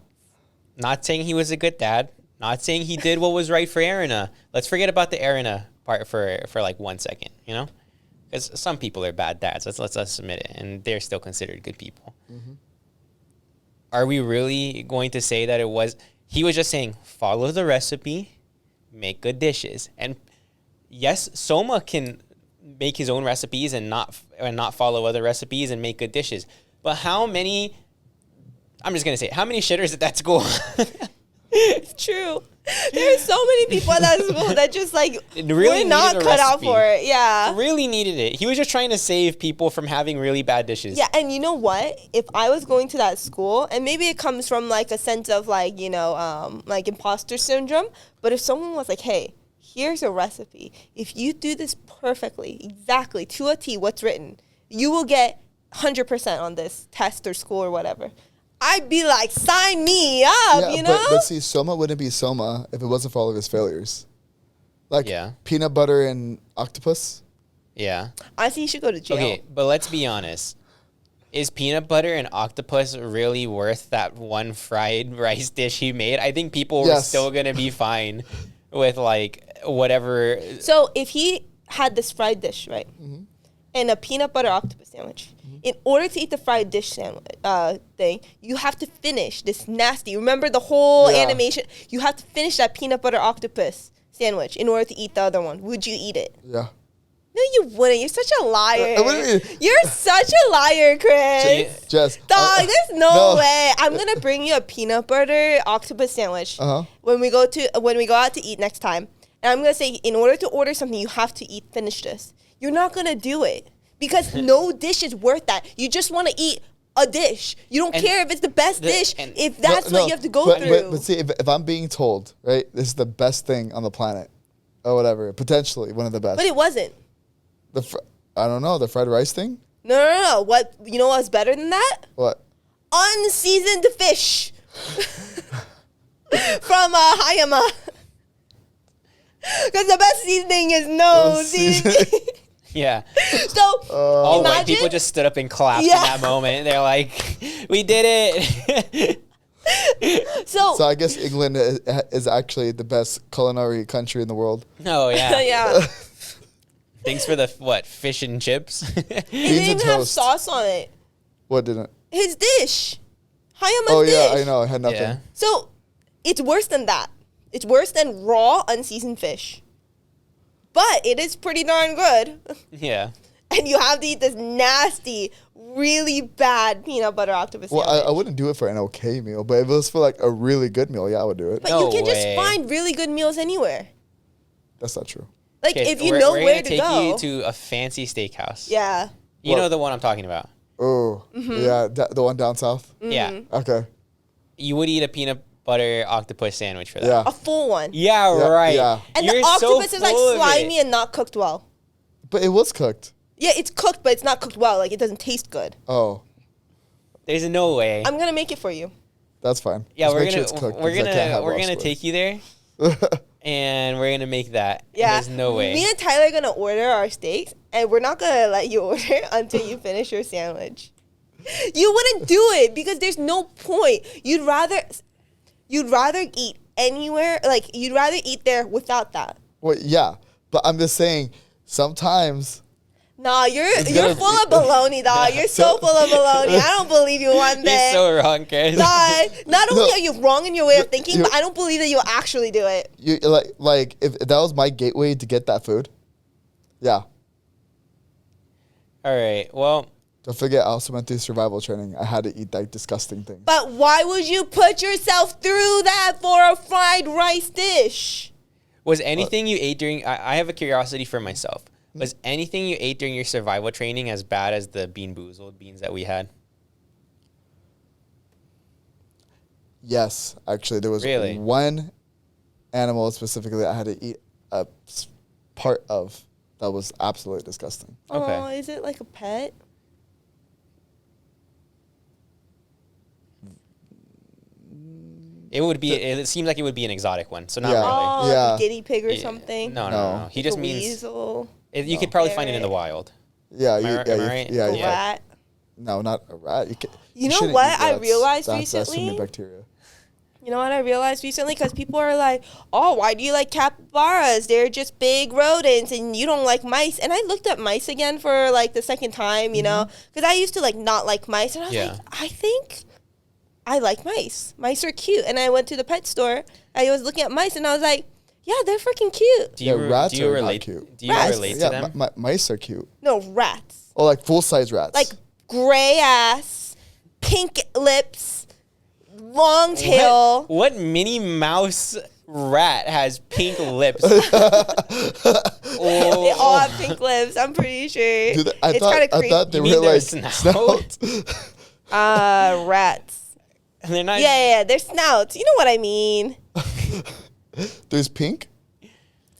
not saying he was a good dad. Not saying he did what was right for Erina. Let's forget about the Erina part for like 1 second, Because some people are bad dads. Let's admit it. And they're still considered good people. Mm-hmm. Are we really going to say that he was just saying, follow the recipe, make good dishes. And yes, Soma can make his own recipes and not follow other recipes and make good dishes. But how many shitters at that school? It's true. There's so many people at that school that just like really were not cut out for it. Yeah. Really needed it. He was just trying to save people from having really bad dishes. Yeah, and you know what? If I was going to that school, and maybe it comes from like a sense of like, like imposter syndrome, but if someone was like, hey, here's a recipe. If you do this perfectly, exactly to a T what's written, you will get 100% on this test or school or whatever. I'd be like, sign me up, But see, Soma wouldn't be Soma if it wasn't for all of his failures. Like peanut butter and octopus. Yeah. Honestly, you should go to jail. Okay, but let's be honest. Is peanut butter and octopus really worth that one fried rice dish he made? I think people were still going to be fine with like whatever. So if he had this fried dish, right, and a peanut butter octopus sandwich, in order to eat the fried dish sandwich thing, you have to finish this nasty. Remember the whole animation? You have to finish that peanut butter octopus sandwich in order to eat the other one. Would you eat it? Yeah. No, you wouldn't. You're such a liar. What do you mean? You're such a liar, Chris. Jess. Dog, there's no way. I'm gonna bring you a peanut butter octopus sandwich when we go out to eat next time. And I'm gonna say, in order to order something, you have to finish this. You're not gonna do it because no dish is worth that. You just want to eat a dish. You don't care if it's the best dish. If that's what you have to go through. But see, if I'm being told, right, this is the best thing on the planet, or whatever, potentially one of the best. But it wasn't. I don't know, the fried rice thing? No. What, you know what's better than that? What? Unseasoned fish from Hayama. Because the best seasoning is no seasoning. Yeah. So all white people just stood up and clapped in that moment. They're like, "We did it." So I guess England is actually the best culinary country in the world. Oh yeah. Yeah. Thanks for the fish and chips. It didn't even have sauce on it. What didn't? His dish. Hayama's dish. Oh yeah, I know. It had nothing. Yeah. So it's worse than that. It's worse than raw, unseasoned fish. But it is pretty darn good. Yeah. And you have to eat this nasty, really bad peanut butter octopus sandwich. Well, I wouldn't do it for an okay meal, but if it was for like a really good meal, yeah, I would do it. But you can just find really good meals anywhere. That's not true. Like, if you know where to go. We're going to take you to a fancy steakhouse. Yeah. You know the one I'm talking about. Oh, yeah, the one down south? Yeah. Okay. You would eat a peanut butter octopus sandwich for that. Yeah. A full one. Yeah, right. Yeah. And the octopus is like slimy and not cooked well. But it was cooked. Yeah, it's cooked, but it's not cooked well. Like, it doesn't taste good. Oh. There's no way. I'm going to make it for you. That's fine. Yeah, Just we're make sure it's cooked, because I can't have we're raw gonna squids. take you there. And we're gonna make that. Yeah. There's no way. Me and Tyler are going to order our steaks, and we're not going to let you order until you finish your sandwich. You wouldn't do it because there's no point. You'd rather eat anywhere, like, you'd rather eat there without that. Well, yeah, but I'm just saying, sometimes... Nah, you're full of baloney, dog. You're so full of baloney. I don't believe you one bit. You're so wrong, Chris. Dog, not only are you wrong in your way of thinking, but I don't believe that you'll actually do it. You like if that was my gateway to get that food, yeah. All right, well... Don't forget, I also went through survival training. I had to eat that disgusting thing. But why would you put yourself through that for a fried rice dish? Was anything you ate during... I have a curiosity for myself. Was anything you ate during your survival training as bad as the Bean Boozled beans that we had? Yes, actually, there was one animal specifically I had to eat a part of that was absolutely disgusting. Okay. Oh, is it like a pet? It would be. It seems like it would be an exotic one, so not Yeah. really. Oh, Yeah. like a guinea pig or something? No. He just means weasel. you could probably find it in the wild. Yeah, Am I right? yeah, A rat. No, not a rat. You know shouldn't what eat I rats. realized That's too recently? many bacteria. You know what I realized recently? Because people are like, oh, why do you like capybaras? They're just big rodents and you don't like mice. And I looked at mice again for like the second time, you know, because I used to like not like mice. And I was like, I think I like mice. Mice are cute. And I went to the pet store. I was looking at mice and I was like, yeah, they're freaking cute. Rats are not cute. Do you relate to them? Mice are cute. No, rats. Oh, like full-size rats. Like gray ass, pink lips, long tail. What Minnie Mouse rat has pink lips? They all have pink lips. I'm pretty sure. Dude, it's kind of creepy. I thought they were like snouts. Rats. And they're not. Yeah, they're snouts. You know what I mean. There's pink?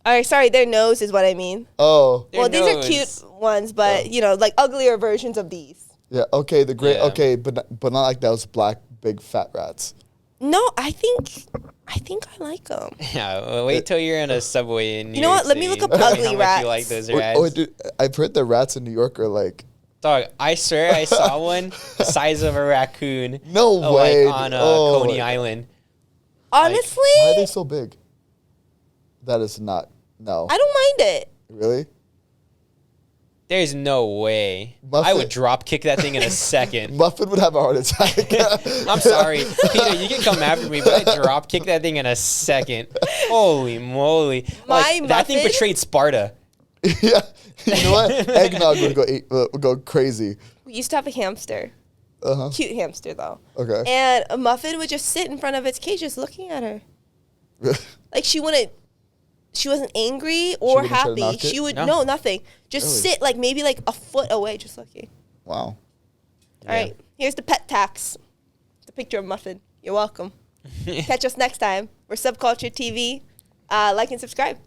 All right, sorry, their nose is what I mean. Oh. Well, these are cute ones, but, you know, like uglier versions of these. Yeah, okay, the gray, okay, but not like those black, big, fat rats. No, I think think I like them. Yeah, well, wait till you're in a subway in New You know York what? Let me City look and up tell me ugly how much rats. you like those rats. Oh, dude, I've heard the rats in New York are like. Dog, I swear I saw one the size of a raccoon. No way. Like on Coney Island. Honestly, why are they so big? That is not. No. I don't mind it. Really? There's no way. Muffin. I would drop kick that thing in a second. Muffin would have a heart attack. I'm sorry, Peter. You can come after me, but I drop kick that thing in a second. Holy moly! That thing betrayed Sparta. Yeah. You know what? Eggnog would go crazy. We used to have a hamster. Uh-huh. Cute hamster, though. Okay. And a Muffin would just sit in front of its cage just looking at her. Like, she wasn't angry or happy. She would, no, nothing. Just sit, like, maybe, like, a foot away, just looking. Wow. All right. Here's the pet tax. The picture of Muffin. You're welcome. Catch us next time. We're SubculturedTV. Like and subscribe.